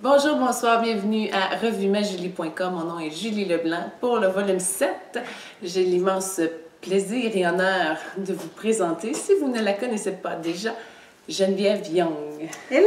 Bonjour, bonsoir, bienvenue à revuemajulie.com. Mon nom est Julie Leblanc. Pour le volume 7, j'ai l'immense plaisir et honneur de vous présenter, si vous ne la connaissez pas déjà, Geneviève Young. Hello!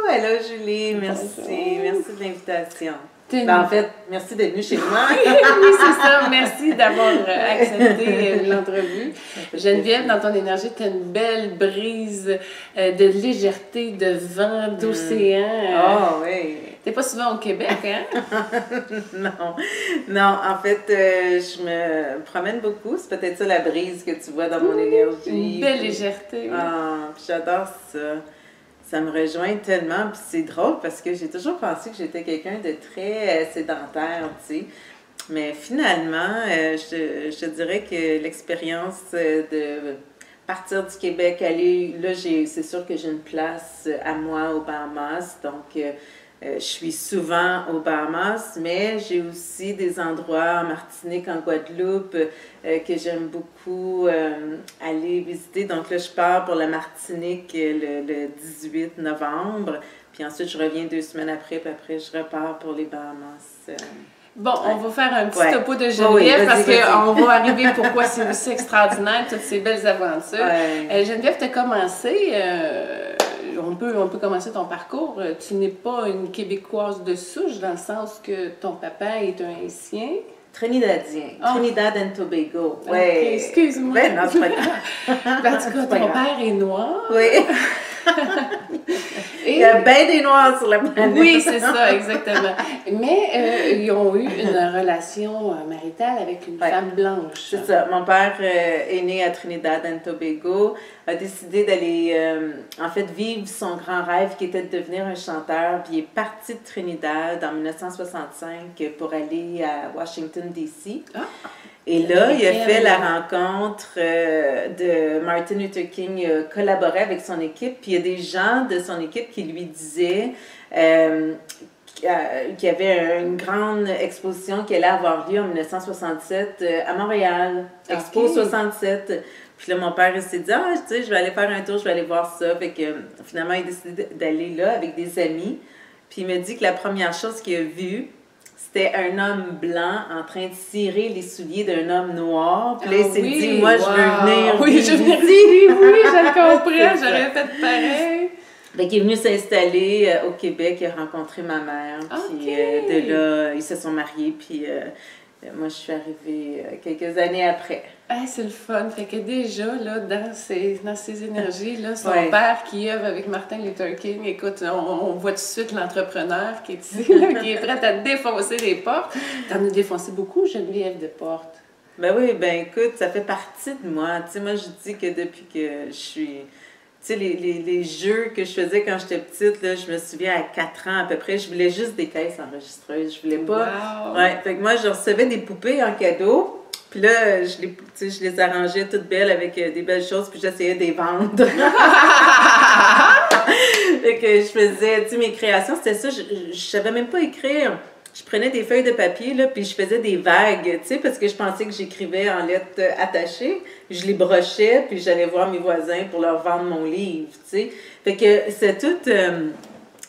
Hello Julie, merci. Bonjour. Merci de l'invitation. Une... Ben, en fait, merci d'être venue chez moi. Oui, c'est ça. Merci d'avoir accepté l'entrevue. Geneviève, dans ton énergie, tu as une belle brise de légèreté, de vent, d'océan. Oh oui. T'es pas souvent au Québec, hein? Non, en fait, je me promène beaucoup. C'est peut-être ça la brise que tu vois dans mon énergie. Une belle légèreté. Ah, puis j'adore ça. Ça me rejoint tellement, puis c'est drôle parce que j'ai toujours pensé que j'étais quelqu'un de très sédentaire, tu sais. Mais finalement, je te dirais que l'expérience de partir du Québec, aller, là, c'est sûr que j'ai une place à moi aux Bahamas, donc je suis souvent aux Bahamas, mais j'ai aussi des endroits en Martinique, en Guadeloupe, que j'aime beaucoup aller visiter. Donc là, je pars pour la Martinique le 18 novembre, puis ensuite je reviens 2 semaines après, puis après je repars pour les Bahamas. Bon, on va faire un petit topo de Oui, Geneviève parce vas-y. qu'on va arriver pourquoi c'est aussi extraordinaire, toutes ces belles aventures. Ouais. Geneviève, tu as commencé, on peut commencer ton parcours. Tu n'es pas une Québécoise de souche dans le sens que ton papa est un Haïtien. Trinidadien, Oh. Trinidad and Tobago. Ok, Ouais. excuse-moi. Ben non, c'est pas grave. En tout cas, ton père est noir. Oui. Il y a bien des noirs sur la planète. Oui, c'est ça, exactement. Mais ils ont eu une relation maritale avec une femme blanche. C'est ça. Mon père est né à Trinidad and Tobago, a décidé d'aller, en fait, vivre son grand rêve qui était de devenir un chanteur. Puis il est parti de Trinidad en 1965 pour aller à Washington, D.C. Ah. Et là, il a fait la rencontre de Martin Luther King. Il a collaboré avec son équipe. Puis il y a des gens de son équipe qui lui disaient qu'il y avait une grande exposition qui allait avoir lieu en 1967 à Montréal. Expo 67. Puis là, mon père, il s'est dit, tu sais, je vais aller faire un tour, je vais aller voir ça. Fait que finalement, il a décidé d'aller là avec des amis. Puis il me dit que la première chose qu'il a vue, c'était un homme blanc en train de cirer les souliers d'un homme noir. Puis là, il s'est dit, moi, je veux venir. Oui, je veux venir ici. Oui, je le comprends. J'aurais fait pareil. Fait qu'il est venu s'installer au Québec. Il a rencontré ma mère. Puis de là, ils se sont mariés. Puis moi, je suis arrivée quelques années après. Ah, c'est le fun. Fait que déjà, là, dans ces énergies, là, son père qui œuvre avec Martin Luther King, écoute, on voit tout de suite l'entrepreneur qui est ici, là, qui est prêt à défoncer les portes. T'en as défoncé beaucoup, Geneviève, de portes. Ben oui, ben écoute, ça fait partie de moi. Tu sais, moi, je dis que depuis que je suis... Tu sais, les jeux que je faisais quand j'étais petite, là, je me souviens à 4 ans à peu près, je voulais juste des caisses enregistreuses. Je voulais pas... Wow. Ouais, fait que moi, je recevais des poupées en cadeau. Puis là, je les arrangeais toutes belles avec des belles choses, puis j'essayais de les vendre. Fait que je faisais, tu sais, mes créations, c'était ça, je savais même pas écrire. Je prenais des feuilles de papier, là, puis je faisais des vagues, tu sais, parce que je pensais que j'écrivais en lettres attachées. Je les brochais, puis j'allais voir mes voisins pour leur vendre mon livre, tu sais. Fait que c'est tout...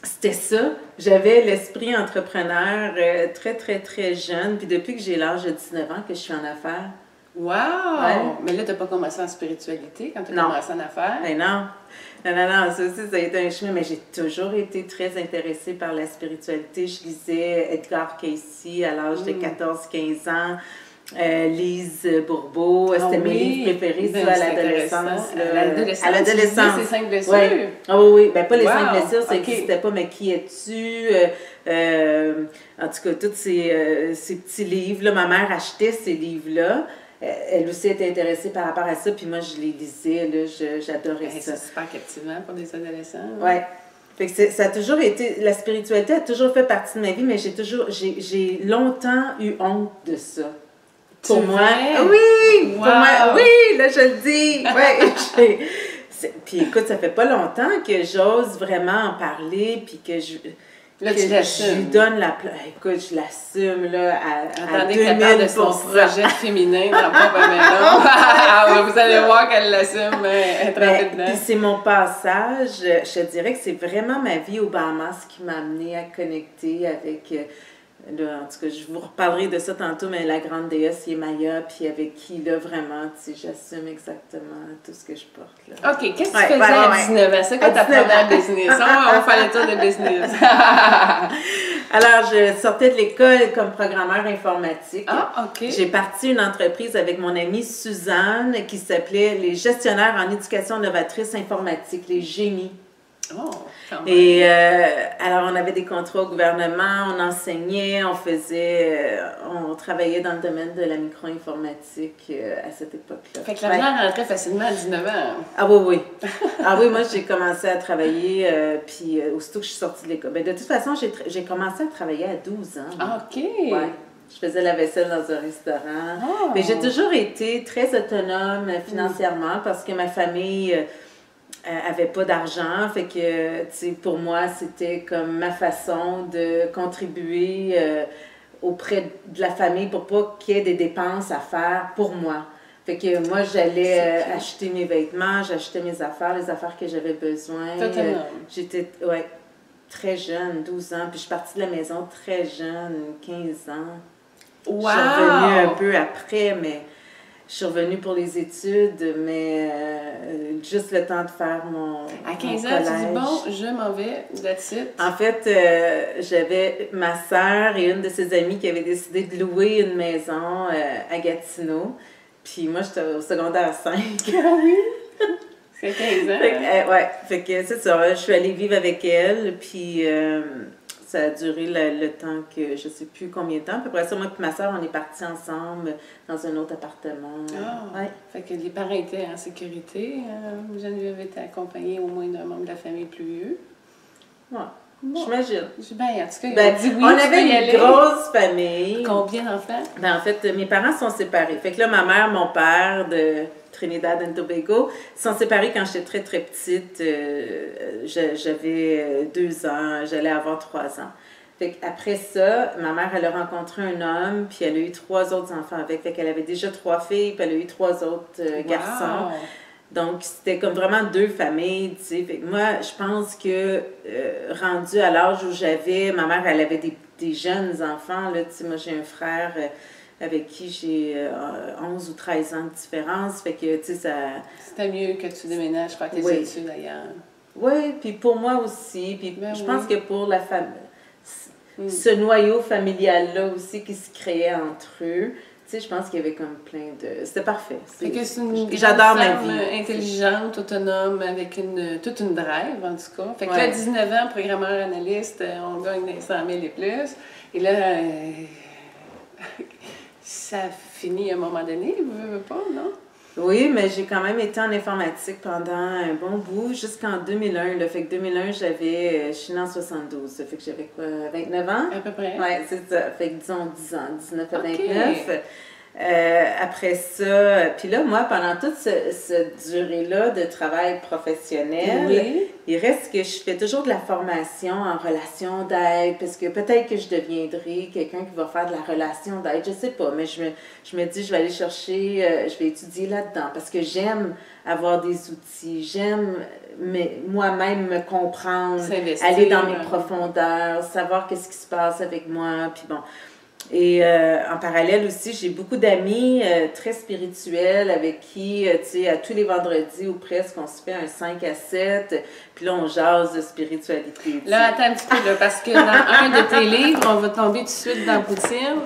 c'était ça. J'avais l'esprit entrepreneur très, très, très jeune. Puis depuis que j'ai l'âge de 19 ans que je suis en affaires. Wow! Ouais. Mais là, t'as pas commencé en spiritualité quand t'as Non. commencé en affaires? Mais non. Non, ça aussi, ça a été un chemin. Mais j'ai toujours été très intéressée par la spiritualité. Je lisais Edgar Cayce à l'âge de 14-15 ans. Lise Bourbeau, c'était mes livres préférés, ça, à l'adolescence. À l'adolescence, ces 5 blessures? Ouais. Oh, oui, ben pas les 5 blessures, ça okay. n'existait pas, mais qui es-tu? En tout cas, tous ces petits livres, là, ma mère achetait ces livres-là. Elle aussi était intéressée par rapport à ça, puis moi, je les lisais, là, j'adorais ça. C'est super captivant pour des adolescents. Ouais. Fait que ça a toujours été, la spiritualité a toujours fait partie de ma vie, mais j'ai longtemps eu honte de ça. Pour moi, oui, wow. Pour moi, oui, là je le dis, puis écoute, ça fait pas longtemps que j'ose vraiment en parler, puis que Là, tu l'assumes. Je lui donne la place. Écoute, je l'assume, là, à Attendez qu'elle parle de son 2000%. projet féminin dans Papa Maison. Ah ouais, vous allez voir qu'elle l'assume, elle est dedans. Puis c'est mon passage. Je te dirais que c'est vraiment ma vie au Bahamas qui m'a amenée à connecter avec... là, en tout cas, je vous reparlerai de ça tantôt, mais la grande déesse Yemaya, puis avec qui, là, vraiment, tu sais, j'assume exactement tout ce que je porte, là. OK, qu'est-ce que tu faisais à 19 ans? C'est quoi ta première business? On va faire le tour de business. Alors, je sortais de l'école comme programmeur informatique. Ah, OK. J'ai parti une entreprise avec mon amie Suzanne qui s'appelait les gestionnaires en éducation novatrice informatique, les génies. Oh, quand même. Et alors, on avait des contrats au gouvernement, on enseignait, on travaillait dans le domaine de la micro-informatique à cette époque-là. Fait que l'argent rentrait facilement à 19 ans. Ah oui, oui. Ah oui, moi, j'ai commencé à travailler, puis aussitôt que je suis sortie de l'école. Ben, de toute façon, j'ai commencé à travailler à 12 ans. Ah, OK. Ouais. Je faisais la vaisselle dans un restaurant. Oh. Mais j'ai toujours été très autonome financièrement parce que ma famille... avait pas d'argent, fait que, tu sais, pour moi, c'était comme ma façon de contribuer auprès de la famille pour pas qu'il y ait des dépenses à faire pour moi. Fait que moi, j'allais acheter mes vêtements, j'achetais mes affaires, les affaires que j'avais besoin. J'étais, ouais, très jeune, 12 ans, puis je suis partie de la maison très jeune, 15 ans. Wow! Je suis revenue un peu après, mais... Je suis revenue pour les études, mais juste le temps de faire mon À 15 mon ans, collège. tu dis, bon, je m'en vais, that's it. En fait, j'avais ma sœur et une de ses amies qui avaient décidé de louer une maison à Gatineau. Puis moi, j'étais au secondaire 5. Ah oui? C'est 15 ans. Fait que, ouais, fait que c'est ça. Je suis allée vivre avec elle, puis... ça a duré le temps que je sais plus combien de temps. Puis après ça, moi et ma soeur, on est partis ensemble dans un autre appartement. Ah, ouais. Fait que les parents étaient en sécurité. Geneviève était accompagnée au moins d'un membre de la famille plus vieux. Ouais. Bon. J'imagine. Ben, en tout cas, Ben, on dit oui, on tu peux avait y une aller. grosse famille. Combien d'enfants? Ben, en fait, mes parents sont séparés. Fait que là, ma mère, mon père de Trinidad and Tobago sont séparés quand j'étais très, très petite. J'avais 2 ans, j'allais avoir 3 ans. Fait qu'après ça, ma mère, elle a rencontré un homme, puis elle a eu 3 autres enfants avec. Fait qu'elle avait déjà 3 filles, puis elle a eu 3 autres garçons. Donc, c'était comme vraiment 2 familles, tu sais. Fait que moi, je pense que, rendue à l'âge où j'avais, ma mère, elle avait des jeunes enfants, là, tu sais. Moi, j'ai un frère avec qui j'ai 11 ou 13 ans de différence. Fait que, tu sais, ça... C'était mieux que tu déménages, faire tes études d'ailleurs. Oui, puis pour moi aussi. Puis ben je pense que pour la famille... Ce noyau familial-là aussi qui se créait entre eux, tu sais, je pense qu'il y avait comme plein de... C'était parfait. C'est que c'est une J'adore ma femme vie. intelligente, autonome, avec toute une drive, en tout cas. Fait que là, à 19 ans, programmeur analyste, on gagne des 100 000 et plus. Et là, ça finit à un moment donné, vous veux pas, non? Oui, mais j'ai quand même été en informatique pendant un bon bout, jusqu'en 2001. Là. Fait que 2001, je suis née en 72. Ça fait que j'avais quoi, 29 ans? À peu près. Oui, c'est ça. Fait que disons 10 ans, 19 à 29. Okay. Après ça, puis là, moi, pendant toute cette durée-là de travail professionnel, il reste que je fais toujours de la formation en relation d'aide, parce que peut-être que je deviendrai quelqu'un qui va faire de la relation d'aide, je sais pas, mais je me dis, je vais aller chercher, je vais étudier là-dedans, parce que j'aime avoir des outils, j'aime moi-même me comprendre, aller dans mes profondeurs, savoir qu'est-ce qui se passe avec moi, puis bon... Et en parallèle aussi, j'ai beaucoup d'amis très spirituels avec qui, tu sais, à tous les vendredis ou presque, on se fait un 5 à 7, puis là, on jase de spiritualité. Là, attends un petit peu, là, parce que dans un de tes livres, on va tomber tout de suite dans Poutine,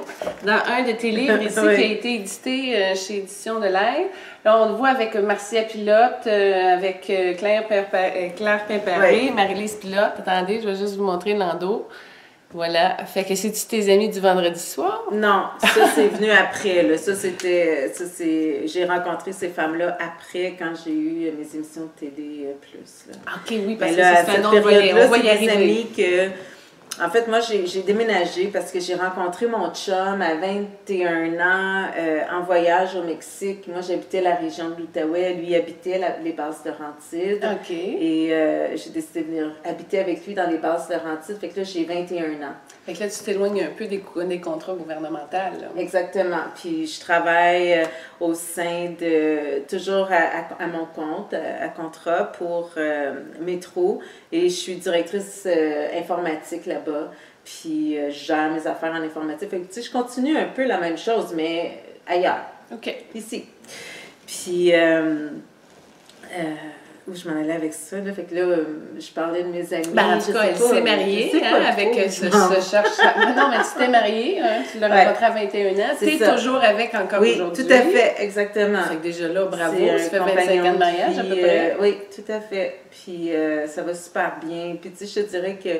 dans un de tes livres ici, qui a été édité chez Éditions de l'Aide, là, on le voit avec Marcia Pilote, avec Claire Pimparé, Marie-Lise Pilote. Attendez, je vais juste vous montrer l'endos. Voilà. Fait que c'est-tu tes amis du vendredi soir? Non, ça c'est venu après. Là. J'ai rencontré ces femmes-là après, quand j'ai eu mes émissions de télé plus. Là. OK, oui, parce que là, c'est un autre volet. On va y arriver. Amis En fait, moi, j'ai déménagé parce que j'ai rencontré mon chum à 21 ans en voyage au Mexique. Moi, j'habitais la région de l'Outaouais. Lui habitait les Basses Laurentides. OK. Et j'ai décidé de venir habiter avec lui dans les Basses Laurentides. Fait que là, j'ai 21 ans. Fait que là, tu t'éloignes un peu des contrats gouvernementaux, là. Exactement. Puis je travaille au sein de, toujours à mon compte, à contrat pour Métro. Et je suis directrice informatique là-bas. Puis je gère mes affaires en informatique. Fait que, tu sais, je continue un peu la même chose, mais ailleurs. OK. Ici. Puis, où je m'en allais avec ça, là. Fait que là, je parlais de mes amis. Ben, en tout cas, elle s'est mariée, hein, avec ce chercheur. Non, mais tu t'es mariée, hein, tu l'as rencontré à 21 ans. Tu es toujours avec encore aujourd'hui. Oui, tout à fait, exactement. Fait que déjà là, bravo, ça fait 25 ans de mariage à peu près. Oui, tout à fait. Puis ça va super bien. Puis tu sais, je te dirais que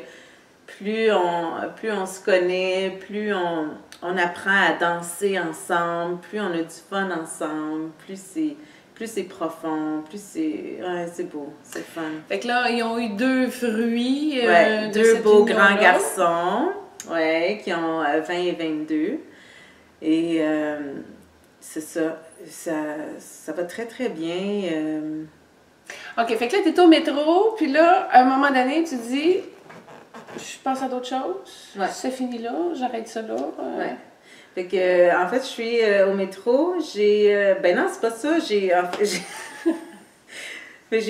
plus on se connaît, plus on apprend à danser ensemble, plus on a du fun ensemble, plus c'est profond, plus c'est beau, c'est fun. Fait que là, ils ont eu 2 fruits. Deux beaux grands garçons, qui ont 20 et 22. Et c'est ça va très très bien. OK, fait que là, tu es au métro, puis là, à un moment donné, tu dis, je passe à d'autres choses. Ouais. C'est fini là, j'arrête ça là. Ouais. Fait que, en fait, je suis au métro. Ben non, c'est pas ça. J'ai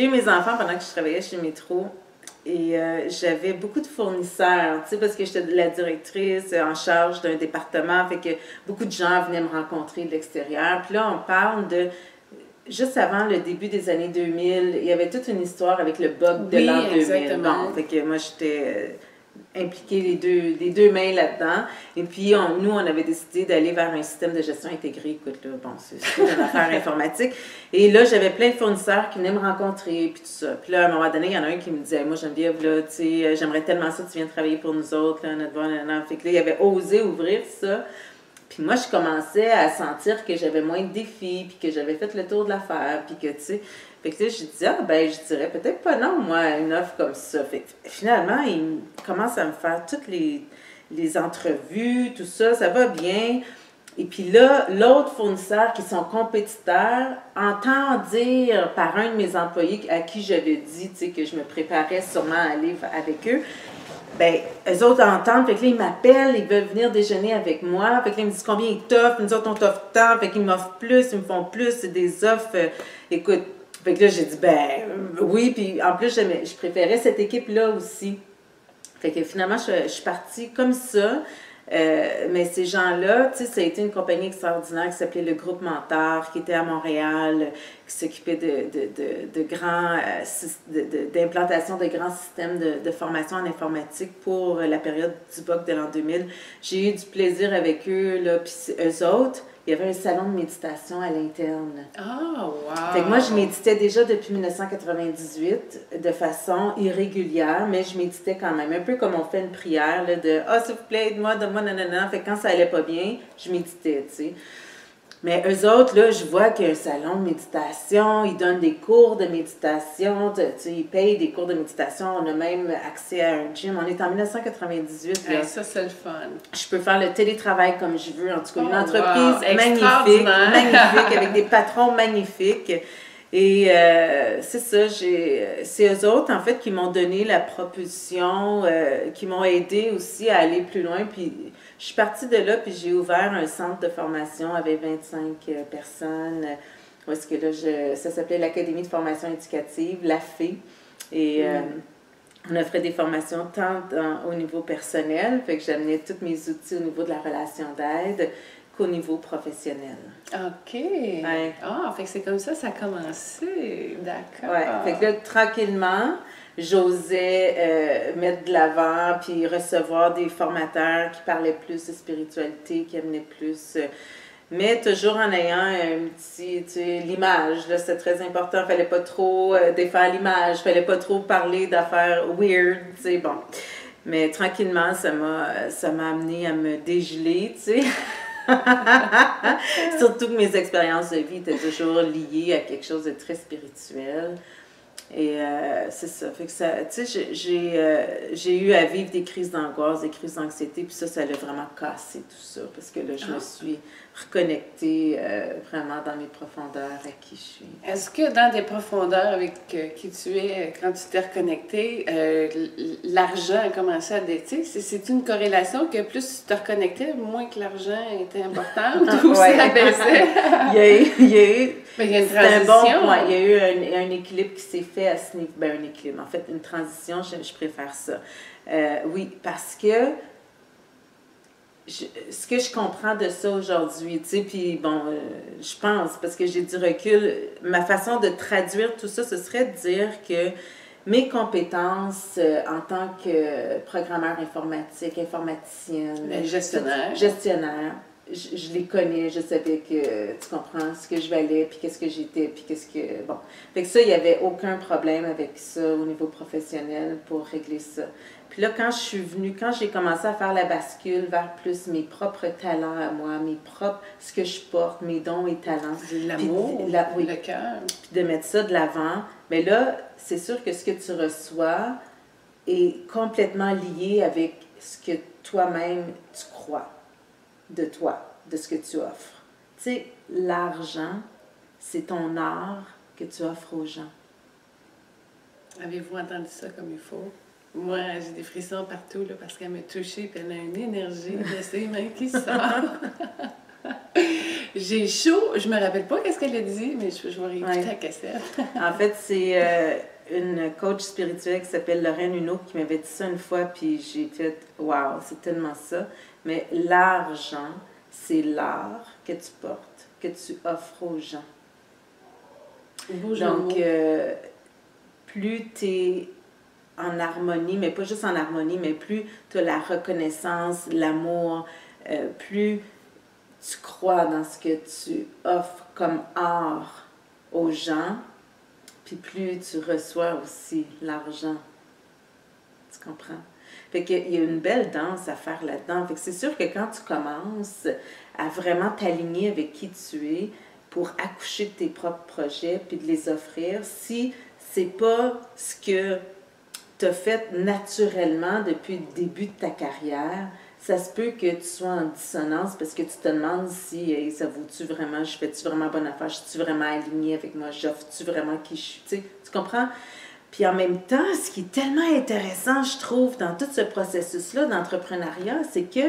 eu mes enfants pendant que je travaillais chez Métro. Et j'avais beaucoup de fournisseurs, tu sais, parce que j'étais la directrice en charge d'un département. Fait que beaucoup de gens venaient me rencontrer de l'extérieur. Puis là, on parle de... Juste avant le début des années 2000, il y avait toute une histoire avec le bug de l'an 2000. Exactement. Bon, fait que moi, j'étais... impliquer les deux mains là-dedans. Et puis, nous, on avait décidé d'aller vers un système de gestion intégré. Écoute, là, bon, c'est une affaire informatique. Et là, j'avais plein de fournisseurs qui venaient me rencontrer, puis tout ça. Puis là, à un moment donné, il y en a un qui me disait, moi, Geneviève, là, tu sais, j'aimerais tellement ça que tu viennes travailler pour nous autres, là, notre bonne. Fait que là, il avait osé ouvrir ça. Puis moi, je commençais à sentir que j'avais moins de défis, puis que j'avais fait le tour de l'affaire, puis que, tu sais... Fait que là, je disais, je dirais peut-être pas non, moi, une offre comme ça. Fait que finalement, il commence à me faire toutes les entrevues, tout ça, ça va bien. Et puis là, l'autre fournisseur qui sont compétiteurs entend dire par un de mes employés à qui j'avais dit, tu sais, que je me préparais sûrement à aller avec eux, eux autres entendent, fait que là, ils m'appellent, ils veulent venir déjeuner avec moi. Fait que là, ils me disent combien ils t'offrent, nous autres, on t'offre tant, fait qu'ils m'offrent plus, ils me font plus, c'est des offres, écoute. Fait que là, j'ai dit, oui, puis en plus, je préférais cette équipe-là aussi. Fait que finalement, je suis partie comme ça. Mais ces gens-là, tu sais, ça a été une compagnie extraordinaire qui s'appelait le Groupe Mentor, qui était à Montréal, qui s'occupait d'implantation de grands systèmes de formation en informatique pour la période du bug de l'an 2000. J'ai eu du plaisir avec eux, là, puis eux autres. Il y avait un salon de méditation à l'interne. Ah, wow! Fait que moi, je méditais déjà depuis 1998 de façon irrégulière, mais je méditais quand même. Un peu comme on fait une prière, là, de « Ah, s'il vous plaît, aide-moi, donne-moi, nanana ». Fait que quand ça allait pas bien, je méditais, tu sais. Mais eux autres, là, je vois qu'il y a un salon de méditation, ils donnent des cours de méditation, tu sais, ils payent des cours de méditation, on a même accès à un gym. On est en 1998, là. Ça, c'est le fun. Je peux faire le télétravail comme je veux, en tout cas, une entreprise magnifique, avec des patrons magnifiques. Et c'est ça, c'est eux autres, en fait, qui m'ont donné la propulsion, qui m'ont aidé aussi à aller plus loin, puis... Je suis partie de là, puis j'ai ouvert un centre de formation avec 25 personnes. Où est-ce que là, ça s'appelait l'Académie de formation éducative, l'AFE. Et on offrait des formations tant au niveau personnel, fait que j'amenais tous mes outils au niveau de la relation d'aide, qu'au niveau professionnel. OK. Ouais. Ah, fait que c'est comme ça a commencé. D'accord. Ouais. Fait que là, tranquillement, j'osais mettre de l'avant, puis recevoir des formateurs qui parlaient plus de spiritualité, qui amenaient plus... mais toujours en ayant un petit, tu sais, l'image, là, c'est très important. Fallait pas trop défaire l'image, fallait pas trop parler d'affaires weird, tu sais, bon. Mais tranquillement, ça m'a amené à me dégeler, tu sais. Surtout que mes expériences de vie étaient toujours liées à quelque chose de très spirituel. Et c'est ça. Fait que ça, tu sais, j'ai eu à vivre des crises d'angoisse, des crises d'anxiété, puis ça l'a vraiment cassé tout ça, parce que là, je me suis reconnectée vraiment dans mes profondeurs à qui je suis. Est-ce que dans tes profondeurs avec qui tu es, quand tu t'es reconnectée, l'argent a commencé à déter? C'est une corrélation que plus tu te reconnectais, moins que l'argent était important, ou ça baissait? Il y a eu Mais il y a une transition. Il y a eu un équilibre qui s'est fait à ce niveau. Ben, un équilibre. En fait, une transition, je préfère ça. Oui, parce que ce que je comprends de ça aujourd'hui, tu sais, puis bon, je pense, parce que j'ai du recul, ma façon de traduire tout ça, ce serait de dire que mes compétences en tant que programmeur informatique, informaticienne, gestionnaire, je les connais, je savais que, tu comprends, ce que je valais, puis qu'est-ce que j'étais, puis qu'est-ce que... Bon. Fait que ça, il n'y avait aucun problème avec ça au niveau professionnel pour régler ça. Puis là, quand j'ai commencé à faire la bascule vers plus mes propres talents à moi, ce que je porte, mes dons et talents. L'amour, le cœur. Puis de mettre ça de l'avant, mais là, c'est sûr que ce que tu reçois est complètement lié avec ce que toi-même tu crois de toi, de ce que tu offres. Tu sais, l'argent, c'est ton art que tu offres aux gens. Avez-vous entendu ça comme il faut? Moi, j'ai des frissons partout là, parce qu'elle m'a touchée et elle a une énergie de ses mains qui sort. J'ai chaud. Je me rappelle pas qu'est-ce qu'elle a dit, mais je vais réécouter la cassette. En fait, c'est une coach spirituelle qui s'appelle Lorraine Huneau qui m'avait dit ça une fois, puis j'ai fait « Wow, c'est tellement ça! » Mais l'argent, c'est l'art que tu portes, que tu offres aux gens. Donc, plus tu es en harmonie, mais pas juste en harmonie, mais plus tu as la reconnaissance, l'amour, plus tu crois dans ce que tu offres comme art aux gens, puis plus tu reçois aussi l'argent. Tu comprends? Fait qu'il y a une belle danse à faire là-dedans. Fait que c'est sûr que quand tu commences à vraiment t'aligner avec qui tu es pour accoucher de tes propres projets puis de les offrir, si c'est pas ce que tu as fait naturellement depuis le début de ta carrière, ça se peut que tu sois en dissonance parce que tu te demandes si hey, ça vaut-tu vraiment, je fais-tu vraiment bonne affaire, je suis vraiment alignée avec moi, j'offre-tu vraiment qui je suis, tu comprends? Puis en même temps, ce qui est tellement intéressant, je trouve, dans tout ce processus-là d'entrepreneuriat, c'est que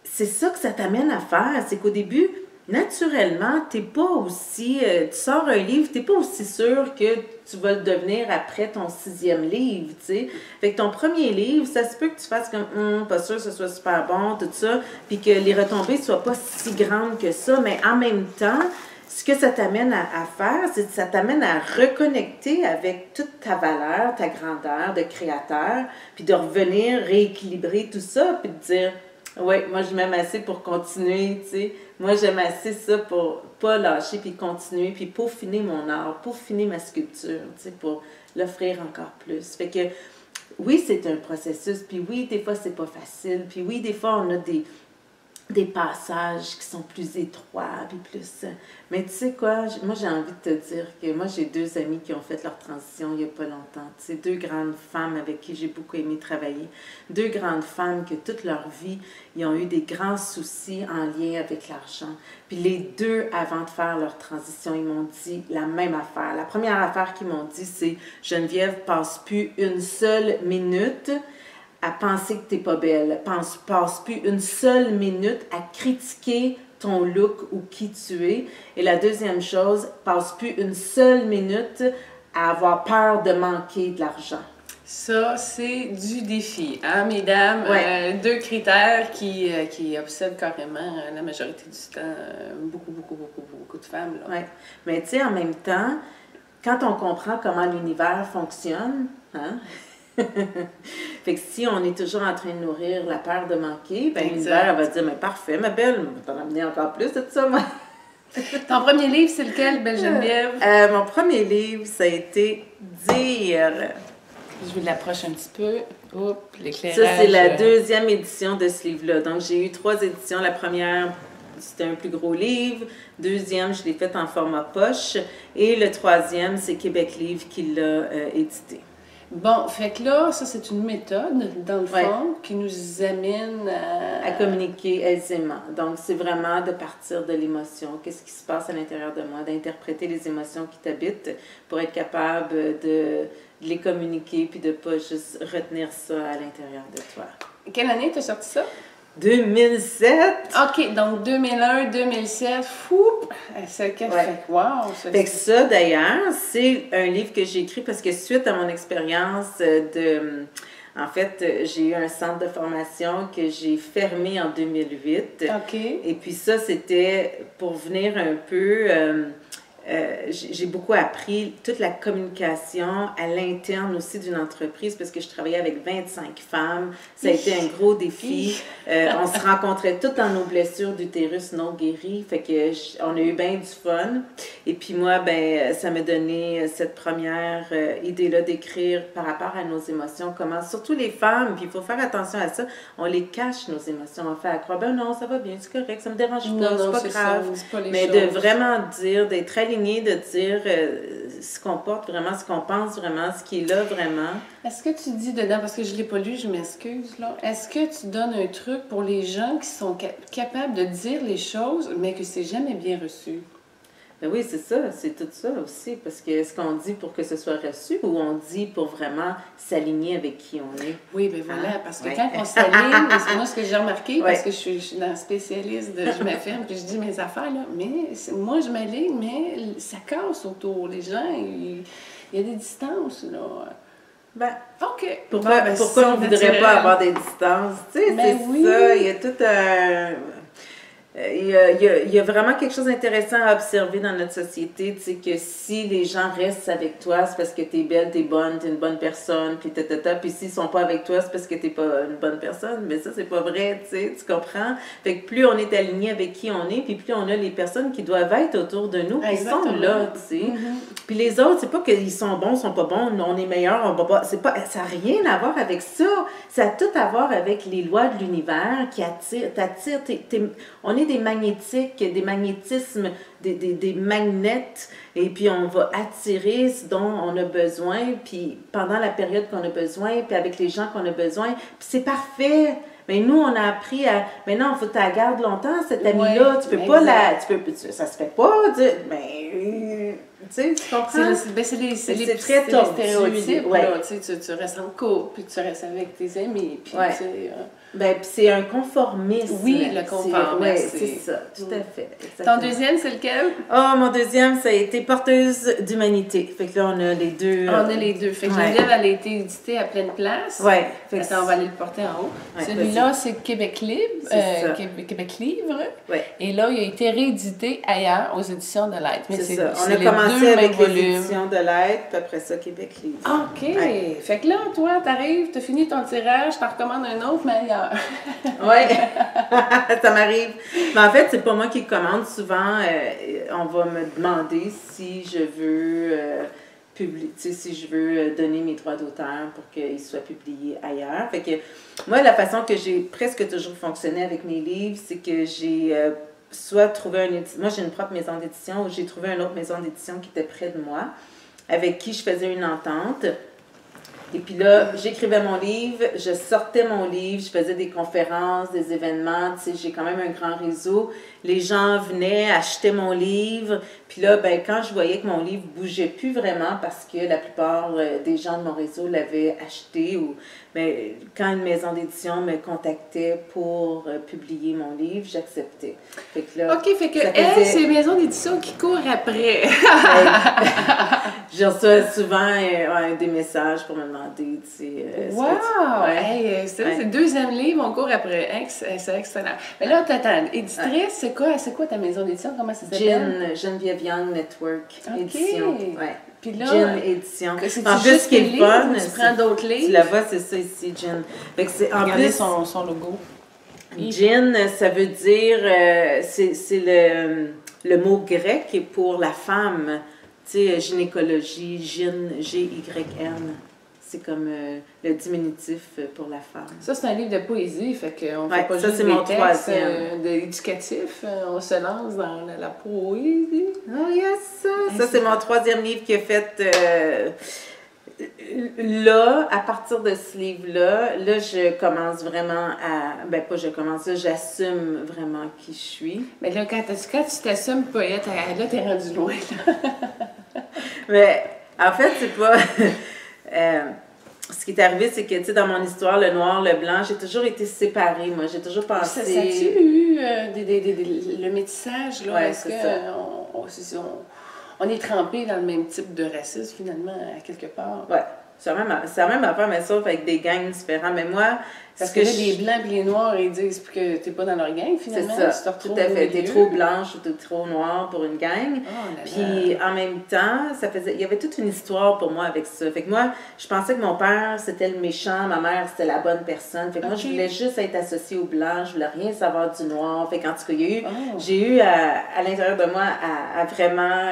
c'est ça que ça t'amène à faire. C'est qu'au début, naturellement, t'es pas aussi... tu sors un livre, t'es pas aussi sûr que tu vas le devenir après ton 6e livre, tu sais. Fait que ton premier livre, ça se peut que tu fasses comme « pas sûr que ce soit super bon », tout ça, puis que les retombées soient pas si grandes que ça, mais en même temps... Ce que ça t'amène à faire, c'est que ça t'amène à reconnecter avec toute ta valeur, ta grandeur de créateur, puis de revenir rééquilibrer tout ça, puis de dire « Oui, moi je m'aime assez pour continuer, tu sais. Moi j'aime assez ça pour pas lâcher, puis continuer, puis peaufiner mon art, peaufiner ma sculpture, tu sais, pour l'offrir encore plus. » Fait que oui, c'est un processus, puis oui, des fois c'est pas facile, puis oui, des fois on a des passages qui sont plus étroits, puis plus... Mais tu sais quoi, moi j'ai envie de te dire que moi j'ai 2 amies qui ont fait leur transition il n'y a pas longtemps. Tu sais, 2 grandes femmes avec qui j'ai beaucoup aimé travailler. 2 grandes femmes que toute leur vie, ils ont eu des grands soucis en lien avec l'argent. Puis les 2, avant de faire leur transition, ils m'ont dit la même affaire. La première affaire qu'ils m'ont dit, c'est « Geneviève, passe plus une seule minute à penser que t'es pas belle. Passe plus une seule minute à critiquer ton look ou qui tu es. Et la deuxième chose, passe plus une seule minute à avoir peur de manquer de l'argent. » Ça, c'est du défi, hein, mesdames? Ouais. 2 critères qui obsèdent carrément la majorité du temps beaucoup de femmes. Oui, mais tu sais, en même temps, quand on comprend comment l'univers fonctionne, hein? Fait que si on est toujours en train de nourrir la peur de manquer, ben l'univers elle va dire « Mais parfait, ma belle, on va t'en amener encore plus de tout ça, moi. » Ton premier livre, c'est lequel, belle Geneviève? Mon premier livre, ça a été « Dire ». Je vais l'approcher un petit peu. Oups, l'éclairage. Ça, c'est la 2e édition de ce livre-là. Donc, j'ai eu 3 éditions. La première, c'était un plus gros livre. Deuxième, je l'ai fait en format poche. Et le troisième, c'est Québec Livre qui l'a édité. Bon, fait que là, ça, c'est une méthode, dans le fond, qui nous amène à communiquer aisément. Donc, c'est vraiment de partir de l'émotion. Qu'est-ce qui se passe à l'intérieur de moi? D'interpréter les émotions qui t'habitent pour être capable de les communiquer puis de ne pas juste retenir ça à l'intérieur de toi. Quelle année tu as sorti ça? 2007. OK, donc 2001, 2007, fou! C'est wow! Fait que ça, d'ailleurs, c'est un livre que j'ai écrit parce que suite à mon expérience en fait, j'ai eu un centre de formation que j'ai fermé en 2008. OK. Et puis ça, c'était pour venir un peu... j'ai beaucoup appris toute la communication à l'interne aussi d'une entreprise parce que je travaillais avec 25 femmes. Ça a été un gros défi. On se rencontrait toutes dans nos blessures d'utérus non guéries. Fait que on a eu bien du fun. Et puis moi, ben ça m'a donné cette première idée-là d'écrire par rapport à nos émotions. Comment, surtout les femmes, puis il faut faire attention à ça, on les cache nos émotions. On fait à croire, ben non, ça va bien, c'est correct, ça me dérange pas, c'est pas grave. Mais de vraiment dire, d'être aligné, de dire ce qu'on porte vraiment, ce qu'on pense vraiment, ce qui est là vraiment. Est-ce que tu dis dedans, parce que je ne l'ai pas lu, je m'excuse, là, est-ce que tu donnes un truc pour les gens qui sont capables de dire les choses, mais que c'est jamais bien reçu? Ben oui, c'est ça, c'est tout ça aussi, parce que est-ce qu'on dit pour que ce soit reçu ou on dit pour vraiment s'aligner avec qui on est? Oui, ben voilà, parce que quand on s'aligne, c'est moi ce que j'ai remarqué, parce que je suis dans spécialiste, je m'affirme, puis je dis mes affaires, là, mais moi je m'aligne, mais ça casse autour, les gens, il y a des distances, là. Ben, OK. Pourquoi on ne voudrait pas avoir des distances? Tu sais, ben c'est ça, il y a tout un... Il y a vraiment quelque chose d'intéressant à observer dans notre société, tu sais, que si les gens restent avec toi, c'est parce que t'es belle, t'es bonne, t'es une bonne personne, puis puis s'ils sont pas avec toi, c'est parce que t'es pas une bonne personne, mais ça, c'est pas vrai, tu sais, tu comprends? Fait que plus on est aligné avec qui on est, puis plus on a les personnes qui doivent être autour de nous, qui sont là, tu sais. Puis les autres, c'est pas qu'ils sont bons, sont pas bons, on est meilleurs, on va pas, c'est pas, ça n'a rien à voir avec ça, ça a tout à voir avec les lois de l'univers qui t'attirent, on est des magnétiques, des magnétismes, des magnets, et puis on va attirer ce dont on a besoin, puis pendant la période qu'on a besoin, puis avec les gens qu'on a besoin, puis c'est parfait. Mais nous, on a appris à... Maintenant, il faut que tu la gardes longtemps, cette amie-là. Tu peux pas la... ça se fait pas. Mais... tu sais, tu comprends? C'est très tordu. Stéréotypes, là. Tu restes en couple, puis tu restes avec tes amis, puis tu sais... Ben, puis c'est un conformisme. Oui, le conformisme. Oui, c'est ça, tout à fait. Exactement. Ton deuxième, c'est lequel? Oh, mon deuxième, ça a été Porteuse d'humanité. Fait que là, on a les deux. On a les deux. Fait que le livre, elle a été édité à pleine place. Oui. On va aller le porter en haut. Celui-là, c'est Québec Libre. Québec Livre. Oui. Et là, il a été réédité ailleurs aux éditions de l'Aide. C'est ça. On a commencé avec les éditions de l'Aide, puis après ça, Québec Livre. OK. Ouais. Fait que là, toi, t'arrives, t'as fini ton tirage, t'en recommandes un autre, mais ailleurs. Oui, ça m'arrive. Mais en fait, c'est pas moi qui commande. Souvent, on va me demander si je veux si je veux donner mes droits d'auteur pour qu'ils soient publiés ailleurs. Fait que moi, la façon que j'ai presque toujours fonctionné avec mes livres, c'est que j'ai soit trouvé moi, j'ai une propre maison d'édition, ou j'ai trouvé une autre maison d'édition qui était près de moi, avec qui je faisais une entente. Et puis là, j'écrivais mon livre, je sortais mon livre, je faisais des conférences, des événements, tu sais, j'ai quand même un grand réseau. Les gens venaient, achetaient mon livre. Puis là, ben, quand je voyais que mon livre bougeait plus vraiment parce que la plupart des gens de mon réseau l'avaient acheté ou mais quand une maison d'édition me contactait pour publier mon livre, j'acceptais. Fait que là, OK, fait que elle, c'est une maison d'édition qui court après. Je reçois souvent des messages pour me demander, tu sais... wow! C'est le deuxième livre, on court après. C'est excellent. Mais là, t'attends, éditrice, c'est quoi ta maison d'édition? Comment ça s'appelle? Geneviève Young Network Édition. Ouais. Puis là, Gin Édition. En plus, ce qui est fun, tu prends d'autres livres. Tu la vois, c'est ça ici, Gin. Fait que c'est, en regardez plus, son logo. Gin, ça veut dire, c'est le mot grec pour la femme. Tu sais, gynécologie, gyn, G-Y-N. c'est comme le diminutif pour la femme. Ça, c'est un livre de poésie, fait qu'on Ouais, fait pas ça, juste c'est des mon textes troisième. éducatifs, on se lance dans la poésie. Oh yes! Ça, c'est mon troisième livre qui a fait... là, à partir de ce livre-là, là, je commence vraiment à... Ben, pas je commence, là, j'assume vraiment qui je suis. Mais là, quand tu t'assumes poète, là, t'es rendu loin, là. Mais, en fait, c'est pas... ce qui est arrivé, c'est que, tu sais, dans mon histoire, le noir, le blanc, j'ai toujours été séparée, moi. J'ai toujours pensé... Ça a-tu eu le métissage, là? Ouais, Est-ce c'est on est trempé dans le même type de racisme, finalement, à quelque part? Ouais. C'est la même affaire, mais sauf avec des gangs différents. Mais moi, parce que là, les blancs et les noirs, ils disent que t'es pas dans leur gang, finalement. C'est ça, tout à fait. T'es trop blanche ou t'es trop noire pour une gang. Oh, puis en même temps, il y avait toute une histoire pour moi avec ça. Fait que moi, je pensais que mon père, c'était le méchant, ma mère, c'était la bonne personne. Fait que moi, je voulais juste être associée au blanc, je voulais rien savoir du noir. Fait qu'en tout cas, j'ai eu à l'intérieur de moi à vraiment...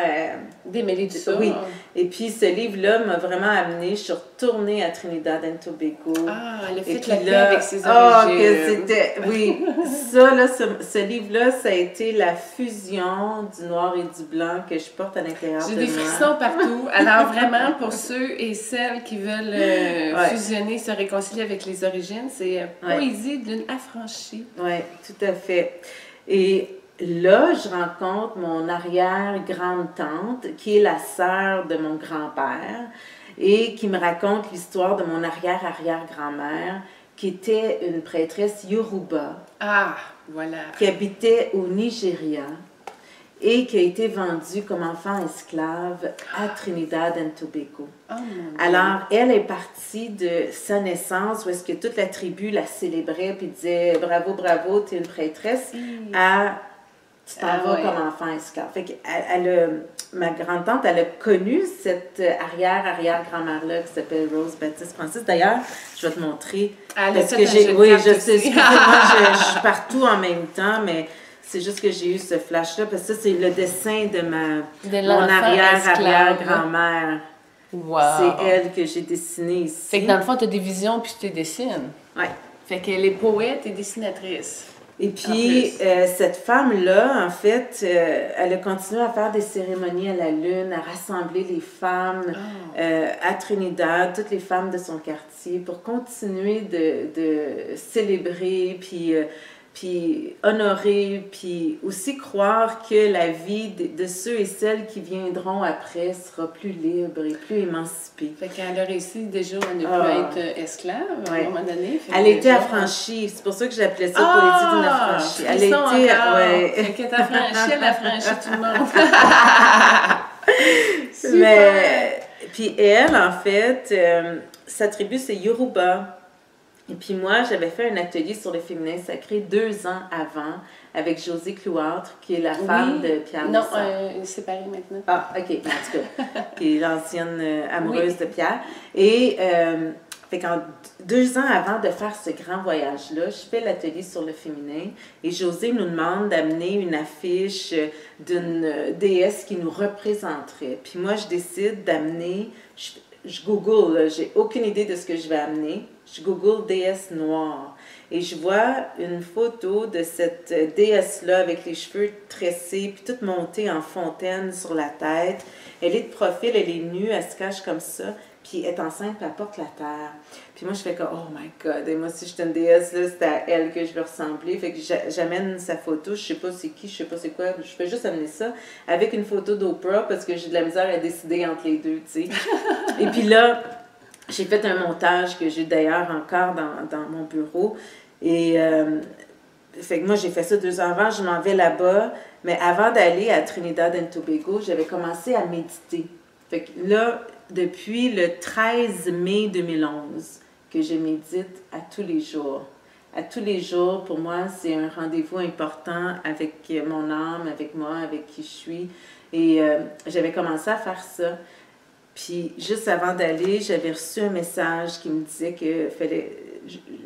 démêler tout ça. Oui. Et puis ce livre-là m'a vraiment amenée. Je suis retournée à Trinidad and Tobago. Ah, le fait la paix avec ses origines. Ah, que c'était... Oui. Ça, là, ce livre-là, ça a été la fusion du noir et du blanc que je porte à l'intérieur de moi. J'ai des frissons partout. Alors vraiment, pour ceux et celles qui veulent fusionner, se réconcilier avec les origines, c'est poésie d'une affranchie. Oui, tout à fait. Et... là, je rencontre mon arrière-grande-tante, qui est la sœur de mon grand-père, et qui me raconte l'histoire de mon arrière-arrière-grand-mère, qui était une prêtresse Yoruba. Ah, voilà. Qui habitait au Nigeria et qui a été vendue comme enfant esclave à Trinidad and Tobago. Oh, alors, elle est partie de sa naissance, où est-ce que toute la tribu la célébrait, puis disait « Bravo, bravo, t'es une prêtresse à... » Tu t'en vas comme enfant esclave. Fait que ma grande-tante, elle a connu cette arrière-arrière-grand-mère-là qui s'appelle Rose Baptiste Francis. D'ailleurs, je vais te montrer. Parce que oui, je sais, excusez-moi, je suis partout en même temps, mais c'est juste que j'ai eu ce flash-là, parce que ça, c'est le dessin de mon arrière-arrière-grand-mère. Wow. C'est elle que j'ai dessinée ici. Fait que dans le fond, tu as des visions puis tu les dessines. Oui. Fait qu'elle est poète et dessinatrice. Et puis, cette femme-là, en fait, elle a continué à faire des cérémonies à la lune, à rassembler les femmes à Trinidad, toutes les femmes de son quartier, pour continuer de célébrer, puis honorer, puis aussi croire que la vie de ceux et celles qui viendront après sera plus libre et plus émancipée. Fait qu'elle a réussi déjà à ne plus être esclave à un moment donné. Elle était affranchie, c'est pour ça que j'appelais ça poésie d'une affranchie. Elle était, Fait qu'elle est affranchie, elle affranchit tout le monde. Super! Mais, puis elle, en fait, sa tribu, c'est Yoruba. Et puis moi, j'avais fait un atelier sur le féminin sacré 2 ans avant avec Josée Clouâtre, qui est la femme de Pierre Non, séparée maintenant. Ah, OK, en tout cas, qui est l'ancienne amoureuse de Pierre. Et fait qu'en 2 ans avant de faire ce grand voyage-là, je fais l'atelier sur le féminin et Josée nous demande d'amener une affiche d'une déesse qui nous représenterait. Puis moi, je décide d'amener... Je google, là, j'ai aucune idée de ce que je vais amener. Je google déesse noire et je vois une photo de cette déesse-là avec les cheveux tressés puis toute montée en fontaine sur la tête. Elle est de profil, elle est nue, elle se cache comme ça, puis elle est enceinte puis elle porte la terre. Puis moi, je fais comme « Oh my God! » Et moi, si j'étais une déesse, là, c'est à elle que je veux ressembler. Fait que j'amène sa photo, je sais pas c'est qui, je sais pas c'est quoi, je fais juste amener ça avec une photo d'Oprah parce que j'ai de la misère à décider entre les deux, tu sais. Et puis là, j'ai fait un montage que j'ai d'ailleurs encore dans mon bureau. Et fait que moi, j'ai fait ça 2 ans avant, je m'en vais là-bas. Mais avant d'aller à Trinidad and Tobago, j'avais commencé à méditer. Fait que là, depuis le 13 mai 2011, que je médite à tous les jours. À tous les jours, pour moi, c'est un rendez-vous important avec mon âme, avec moi, avec qui je suis. Et j'avais commencé à faire ça. Puis, juste avant d'aller, j'avais reçu un message qui me disait que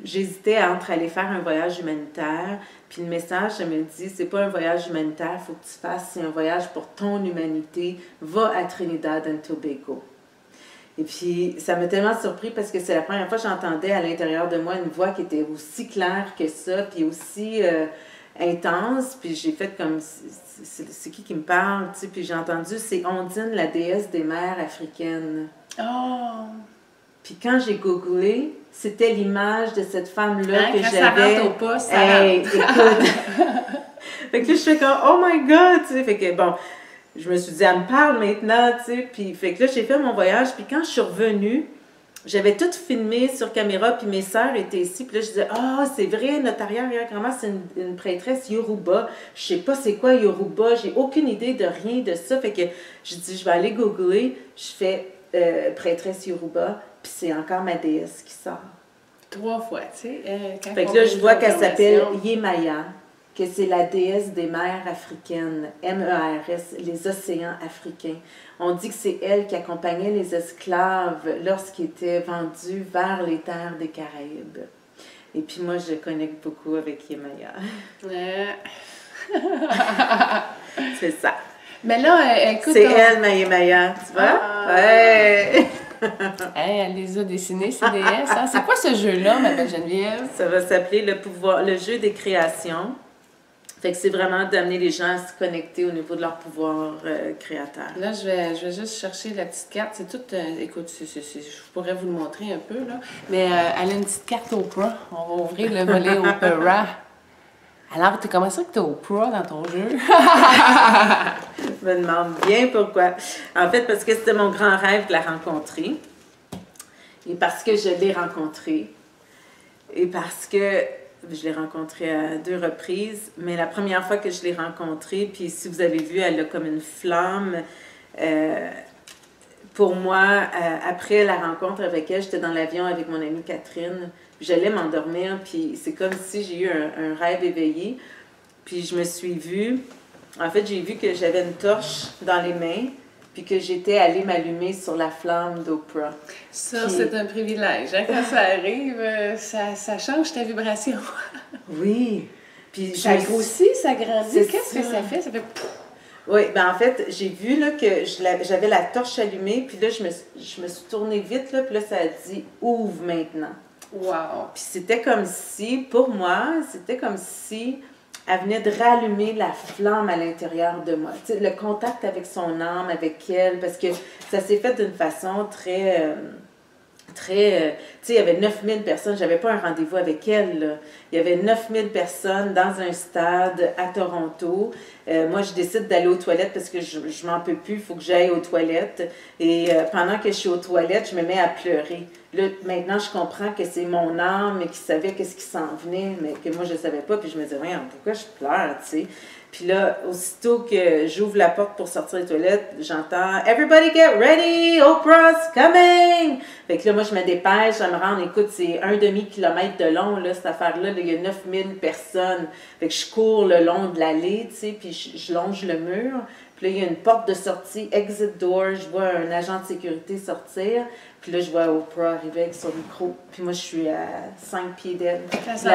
j'hésitais entre aller faire un voyage humanitaire. Puis le message, ça me dit, c'est pas un voyage humanitaire, il faut que tu fasses, c'est un voyage pour ton humanité. Va à Trinidad and Tobago. Et puis, ça m'a tellement surpris parce que c'est la première fois que j'entendais à l'intérieur de moi une voix qui était aussi claire que ça, puis aussi intense. Puis j'ai fait comme, c'est qui me parle, tu sais. Puis j'ai entendu, c'est Ondine, la déesse des mers africaines. Oh! Puis quand j'ai googlé, c'était l'image de cette femme-là que quand j'avais. Ça rentre au poste, ça hey, rentre. Écoute. Fait que là, je fais comme, oh my God, tu sais. Fait que bon, je me suis dit, elle me parle maintenant, tu sais. Puis, fait que là, j'ai fait mon voyage. Puis quand je suis revenue, j'avais tout filmé sur caméra. Puis mes sœurs étaient ici. Puis là, je disais, ah, c'est vrai, notre arrière-grand-mère, c'est une prêtresse Yoruba. Je sais pas c'est quoi Yoruba. J'ai aucune idée de rien de ça. Fait que je dis, je vais aller googler. Je fais prêtresse Yoruba. Puis c'est encore ma déesse qui sort. 3 fois, tu sais. Fait que là, je vois qu'elle s'appelle Yemaya, que c'est la déesse des mers africaines, MERS, les océans africains. On dit que c'est elle qui accompagnait les esclaves lorsqu'ils étaient vendus vers les terres des Caraïbes. Et puis moi, je connecte beaucoup avec Yemaya. C'est ça. Mais là, écoute... C'est elle, ma Yemaya, tu vois? Ouais! Hey, elle les a dessinés, ces déesses. Hein? C'est quoi ce jeu-là, ma belle Geneviève? Ça va s'appeler le jeu des créations. Fait que c'est vraiment d'amener les gens à se connecter au niveau de leur pouvoir créateur. Là, je vais juste chercher la petite carte. C'est tout... écoute, je pourrais vous le montrer un peu, là. Mais elle a une petite carte Oprah. On va ouvrir le volet Opera. Alors, comment ça que tu as Oprah dans ton jeu? Je me demande bien pourquoi. En fait, parce que c'était mon grand rêve de la rencontrer. Et parce que je l'ai rencontrée. Et parce que je l'ai rencontrée à 2 reprises. Mais la première fois que je l'ai rencontrée, puis si vous avez vu, elle a comme une flamme. Pour moi, après la rencontre avec elle, j'étais dans l'avion avec mon amie Catherine. J'allais m'endormir, puis c'est comme si j'ai eu un rêve éveillé. Puis je me suis vue... En fait, j'ai vu que j'avais une torche dans les mains, puis que j'étais allée m'allumer sur la flamme d'Oprah. Ça, puis... c'est un privilège. Hein? Quand ça arrive, ça change ta vibration. Oui. Puis ça grossit, ça grandit. Qu'est-ce que ça fait? Ça fait... Oui, ben en fait, j'ai vu là, que j'avais la torche allumée, puis là, je me suis tournée vite, là, puis là, ça a dit « Ouvre maintenant ». Wow! Puis c'était comme si, pour moi, c'était comme si elle venait de rallumer la flamme à l'intérieur de moi. Tu sais, le contact avec son âme, avec elle, parce que ça s'est fait d'une façon très... tu sais, il y avait 9000 personnes, j'avais pas un rendez-vous avec elle, là. Il y avait 9000 personnes dans un stade à Toronto. Moi, je décide d'aller aux toilettes parce que je m'en peux plus, il faut que j'aille aux toilettes. Et pendant que je suis aux toilettes, je me mets à pleurer. Là, maintenant, je comprends que c'est mon âme qui savait qu'est-ce qui s'en venait, mais que moi, je savais pas. Puis je me disais, voyons, pourquoi je pleure, tu sais? Puis là, aussitôt que j'ouvre la porte pour sortir des toilettes, j'entends « Everybody get ready! Oprah's coming! » Fait que là, moi, je me dépêche à me rendre. Écoute, c'est 1/2 kilomètre de long, là, cette affaire-là. Là, il y a 9000 personnes. Fait que je cours le long de l'allée, tu sais, puis je longe le mur. Puis là, il y a une porte de sortie, exit door. Je vois un agent de sécurité sortir. Puis là, je vois Oprah arriver avec son micro. Puis moi, je suis à 5 pieds d'elle. La seule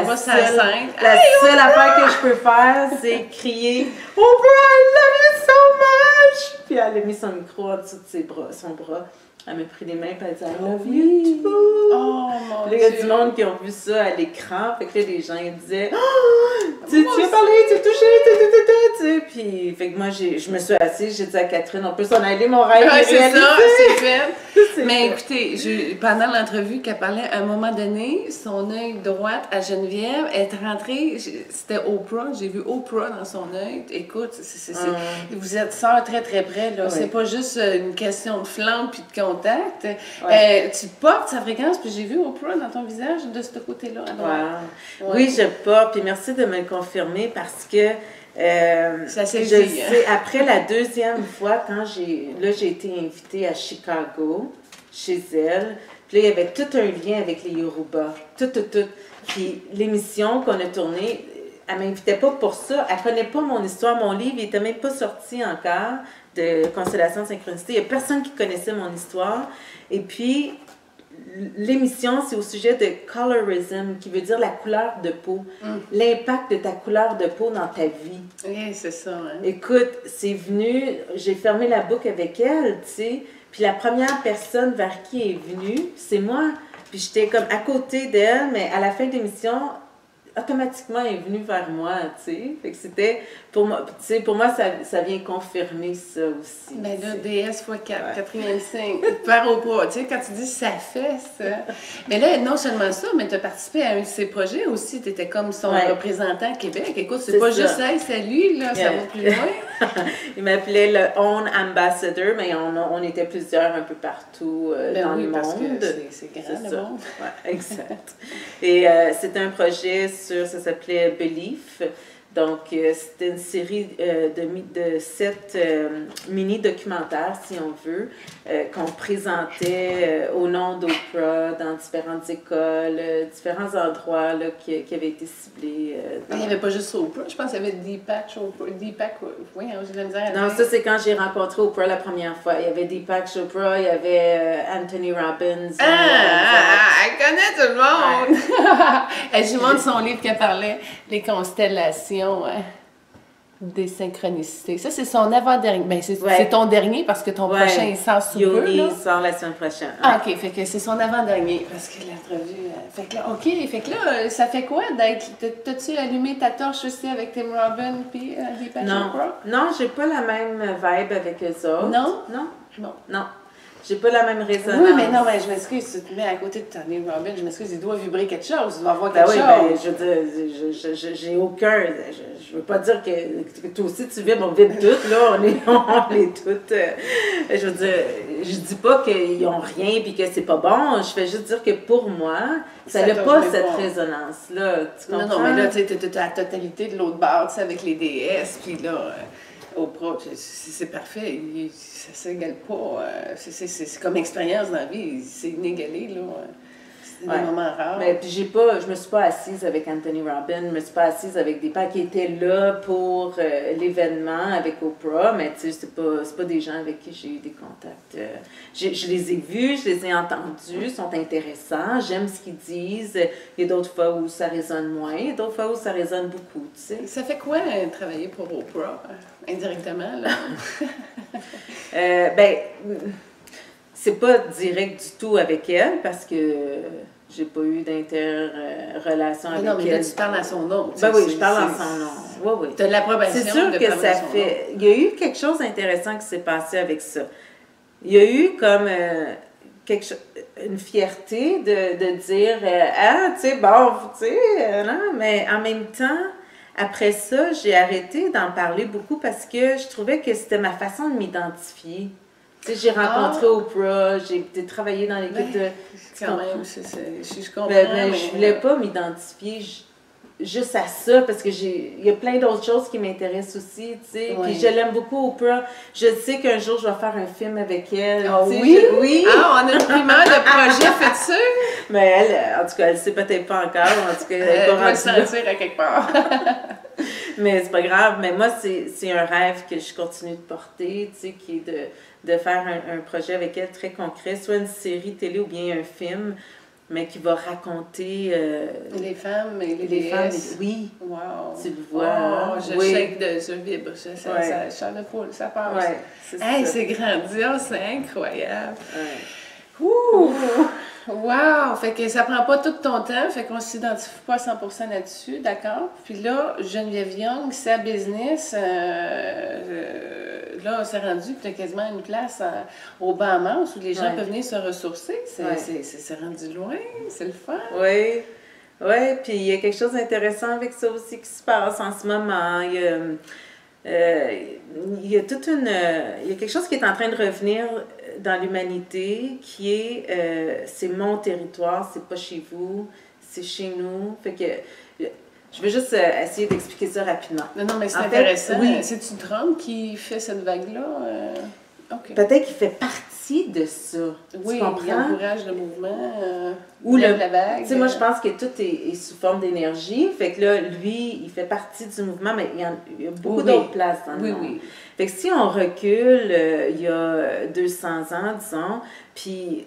affaire que je peux faire, c'est crier « Oprah, I love you so much! » Puis elle a mis son micro en dessous de son bras. Elle m'a pris les mains et elle a dit « I love you too! » Oh mon Dieu! Là, il y a du monde qui ont vu ça à l'écran. Fait que là, les gens, ils disaient « Oh! Tu as parlé, tu as touché, tu sais. » Puis, fait que moi, je me suis assise, j'ai dit à Catherine, on peut s'en aller, mon rêve est c'est réalisé. ça, c'est fait. Mais écoutez, pendant l'entrevue qu'elle parlait, à un moment donné, son œil droite à Geneviève est rentré, c'était Oprah, j'ai vu Oprah dans son œil. Écoute, vous êtes sœurs très très près, là. Oui. C'est pas juste une question de flamme puis de contact. Ouais. Tu portes sa fréquence, puis j'ai vu Oprah dans ton visage de ce côté-là. Wow. Ouais. Oui, je porte, puis merci de me le confirmer parce que ça s'est je sais, après la 2e fois, quand j'ai été invitée à Chicago, chez elle, puis là, il y avait tout un lien avec les Yoruba, tout. Puis l'émission qu'on a tournée, elle ne m'invitait pas pour ça, elle ne connaît pas mon histoire, mon livre n'était même pas sorti encore, de Constellation de Synchronicité, il n'y a personne qui connaissait mon histoire, et puis l'émission, c'est au sujet de colorism, qui veut dire la couleur de peau. L'impact de ta couleur de peau dans ta vie. Oui, c'est ça. Hein? Écoute, c'est venu, j'ai fermé la boucle avec elle, tu sais, puis la première personne vers qui elle est venue, c'est moi. Puis j'étais comme à côté d'elle, mais à la fin de l'émission, automatiquement, elle est venue vers moi, tu sais. Fait que c'était, pour moi, tu sais, pour moi, ça vient confirmer ça aussi. Ben là, DS x 4, quatrième signe, par au poids, tu sais, quand tu dis ça fait ça. Mais là, non seulement ça, mais tu as participé à un de ses projets aussi, tu étais comme son représentant à Québec. Écoute, c'est pas juste ça, c'est lui, là, ça va plus loin. Il m'appelait le Own Ambassador, mais on était plusieurs un peu partout dans le monde. Parce que c'est grand, le monde. Ouais, exact. Et c'était un projet ça s'appelait Belief. Donc, c'était une série de 7 mini-documentaires, si on veut, qu'on présentait au nom d'Oprah dans différentes écoles, différents endroits là, qui avaient été ciblés. Il n'y avait pas juste Oprah, je pense qu'il y avait Deepak Chopra. Oui, j'ai de la misère à dire. Non, ça, c'est quand j'ai rencontré Oprah la première fois. Il y avait Deepak Chopra, il y avait Anthony Robbins. Elle connaît tout le monde! Ouais. Je lui montre son livre qu'elle parlait, Les constellations des synchronicités. Ça, c'est son avant-dernier. Ben, c'est ton dernier parce que ton prochain, il sort sous peu. Il sort la semaine prochaine. Ah, OK. Fait que c'est son avant-dernier parce que l'entrevue... Fait que là, OK. Fait que là, ça fait quoi d'être... T'as-tu allumé ta torche aussi avec Tim Robbins puis Deepak Chopra? Non, j'ai pas la même vibe avec eux autres. Non? Non. Bon. Non. J'ai pas la même résonance. Oui, mais non, mais je m'excuse, si tu te mets à côté de Tony Robbins, je m'excuse, il doit vibrer quelque chose, il doit avoir quelque chose. Ben, je veux dire, j'ai aucun... Je veux pas dire que toi aussi tu vibres, on vibre toutes, là, on est toutes... je veux dire, je dis pas qu'ils ont rien puis que c'est pas bon, je fais juste dire que pour moi, ça n'a pas cette résonance-là, tu comprends? Non, mais là, tu sais, t'as la totalité de l'autre barre, tu sais, avec les DS, puis là... Oprah, c'est parfait, ça s'égale pas. C'est comme expérience dans la vie, c'est inégalé, là. C'est des moments rares. Mais puis je me suis pas assise avec Anthony Robbins, je me suis pas assise avec des pères qui étaient là pour l'événement avec Oprah, mais tu sais, c'est pas des gens avec qui j'ai eu des contacts. Je les ai vus, je les ai entendus, ils sont intéressants, j'aime ce qu'ils disent. Il y a d'autres fois où ça résonne moins, il y a d'autres fois où ça résonne beaucoup, tu sais. Ça fait quoi travailler pour Oprah, indirectement, là? C'est pas direct du tout avec elle parce que j'ai pas eu d'inter-relation avec elle. Non, mais là, tu parles à son nom. Ben oui, je parle à son nom. Oui, oui. Tu as de l'approbation. C'est sûr que ça fait... Il y a eu quelque chose d'intéressant qui s'est passé avec ça. Il y a eu comme une fierté de dire ah, tu sais, bon, tu sais, non, mais en même temps, après ça, j'ai arrêté d'en parler beaucoup parce que je trouvais que c'était ma façon de m'identifier. Tu sais, j'ai rencontré Oprah, j'ai travaillé dans l'équipe de... Quand même, je comprends. Mais je voulais pas m'identifier juste à ça, parce que il y a plein d'autres choses qui m'intéressent aussi, tu sais. Puis je l'aime beaucoup, Oprah. Je sais qu'un jour, je vais faire un film avec elle. Ah oui? Oui! Ah, on a une primeur de projet fait sûr? Mais elle, en tout cas, elle sait peut-être pas encore. En tout cas, elle doit le sentir à quelque part. Mais c'est pas grave. Mais moi, c'est un rêve que je continue de porter, tu sais, qui est de faire un projet avec elle très concret, soit une série télé ou bien un film, mais qui va raconter... les femmes et les DS. Oui. Wow. Tu le vois. Je sais je vibre. Ça change de poule, ça passe. Ouais, c'est grandiose, c'est incroyable. Ouais. Ouh! Wow! Fait que ça prend pas tout ton temps, fait qu'on s'identifie pas à 100% là-dessus, d'accord? Puis là, Geneviève Young, sa business, là, c'est rendu que tu as quasiment une place au Bahamas où les gens peuvent venir se ressourcer. C'est rendu loin, c'est le fun. Oui, puis il y a quelque chose d'intéressant avec ça aussi qui se passe en ce moment. Il y a quelque chose qui est en train de revenir dans l'humanité qui est c'est mon territoire, c'est pas chez vous, c'est chez nous. Fait que je vais juste essayer d'expliquer ça rapidement. Non, mais c'est intéressant. C'est-tu Trump qui fait cette vague-là? Okay. Peut-être qu'il fait partie de ça. Oui, tu comprends? Il encourage le mouvement, ou la vague. Tu sais, moi, je pense que tout est sous forme d'énergie. Fait que là, lui, il fait partie du mouvement, mais il y a beaucoup d'autres places dans le monde. Oui. Fait que si on recule il y a 200 ans, disons, puis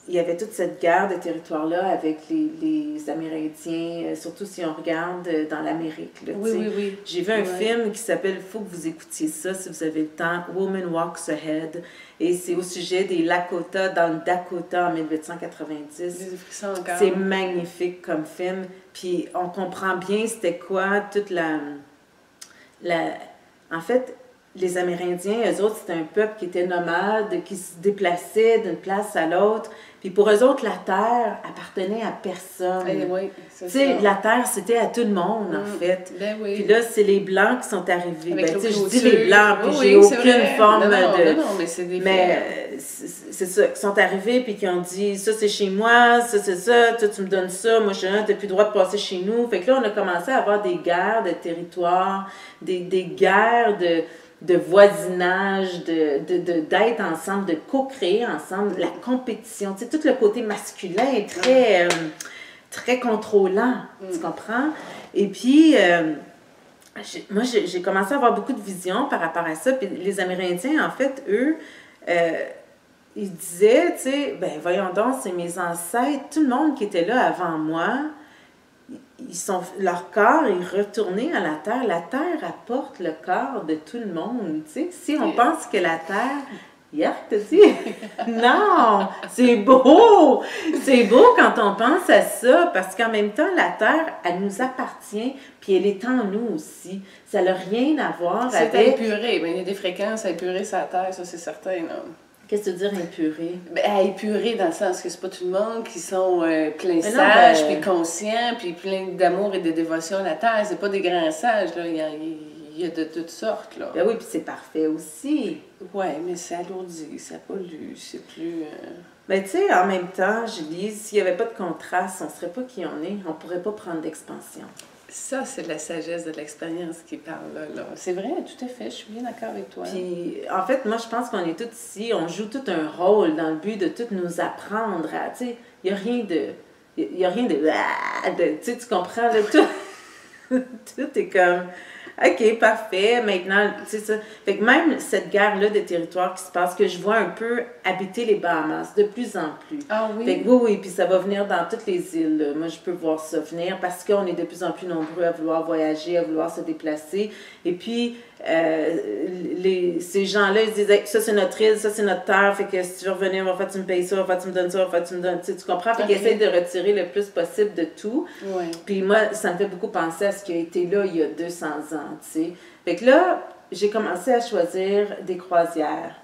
il y avait toute cette guerre de territoire-là avec les Amérindiens, surtout si on regarde dans l'Amérique. Oui. J'ai vu un film qui s'appelle, il faut que vous écoutiez ça si vous avez le temps, Woman Walks Ahead. Et c'est au sujet des Lakota dans le Dakota en 1890. C'est magnifique comme film. Puis on comprend bien c'était quoi toute en fait, les Amérindiens, eux autres, c'était un peuple qui était nomade, qui se déplaçait d'une place à l'autre. Puis pour eux autres, la terre appartenait à personne. Oui, tu sais, la terre, c'était à tout le monde, en fait. Ben oui. Puis là, c'est les Blancs qui sont arrivés. Ben, tu sais, je dis les Blancs, puis j'ai aucune forme de... Non, mais c'est des c'est ça, qui sont arrivés, puis qui ont dit, ça, c'est chez moi, ça, c'est ça, toi, tu me donnes ça, moi, je suis là, t'as plus le droit de passer chez nous. Fait que là, on a commencé à avoir des guerres de territoire, des guerres de voisinage, d'être ensemble, de co-créer ensemble, la compétition. Tu sais, tout le côté masculin est très, très contrôlant, tu comprends? Et puis, moi, j'ai commencé à avoir beaucoup de visions par rapport à ça. Puis les Amérindiens, en fait, eux, ils disaient, tu sais, ben voyons donc, c'est mes ancêtres, tout le monde qui était là avant moi, leur corps est retourné à la terre. La terre apporte le corps de tout le monde. Tu sais, si on pense que la terre, hier, tu dis, non, c'est beau. C'est beau quand on pense à ça, parce qu'en même temps, la terre, elle nous appartient, puis elle est en nous aussi. Ça n'a rien à voir avec... C'est épuré. Mais il y a des fréquences à épurer sur la terre, ça, c'est certain, non? Qu'est-ce que tu veux dire épuré? Ben, épuré dans le sens que c'est pas tout le monde qui sont plein sages, puis conscients, puis plein d'amour et de dévotion à la terre. C'est pas des grands sages, là. Il y a de toutes sortes, là. Ben oui, puis c'est parfait aussi. Oui, mais c'est alourdi, ça pollue, c'est plus... Ben tu sais, en même temps, Julie, s'il n'y avait pas de contraste, on ne serait pas qui on est. On ne pourrait pas prendre d'expansion. Ça, c'est de la sagesse de l'expérience qui parle là. C'est vrai, tout à fait, je suis bien d'accord avec toi. Puis, en fait, moi, je pense qu'on est tous ici, on joue tout un rôle dans le but de tout nous apprendre à, tu sais, il n'y a rien de... Il n'y a rien de... Tu sais, tu comprends, là, tout, tout est comme... OK, parfait. Maintenant, tu sais ça. Fait que même cette guerre-là de territoire qui se passe, que je vois un peu habiter les Bahamas de plus en plus. Ah oui? Fait que oui, puis ça va venir dans toutes les îles. Là. Moi, je peux voir ça venir parce qu'on est de plus en plus nombreux à vouloir voyager, à vouloir se déplacer. Et puis, ces gens-là, ils disent hey, ça, c'est notre île, ça, c'est notre terre. Fait que si tu veux revenir, va faire, tu me payes ça, va faire, tu me donnes ça, va faire, tu me donnes. Tu comprends? Fait qu'ils essayent de retirer le plus possible de tout. Ouais. Puis moi, ça me fait beaucoup penser à ce qui a été là il y a 200 ans, tu sais. Fait que là, j'ai commencé à choisir des croisières.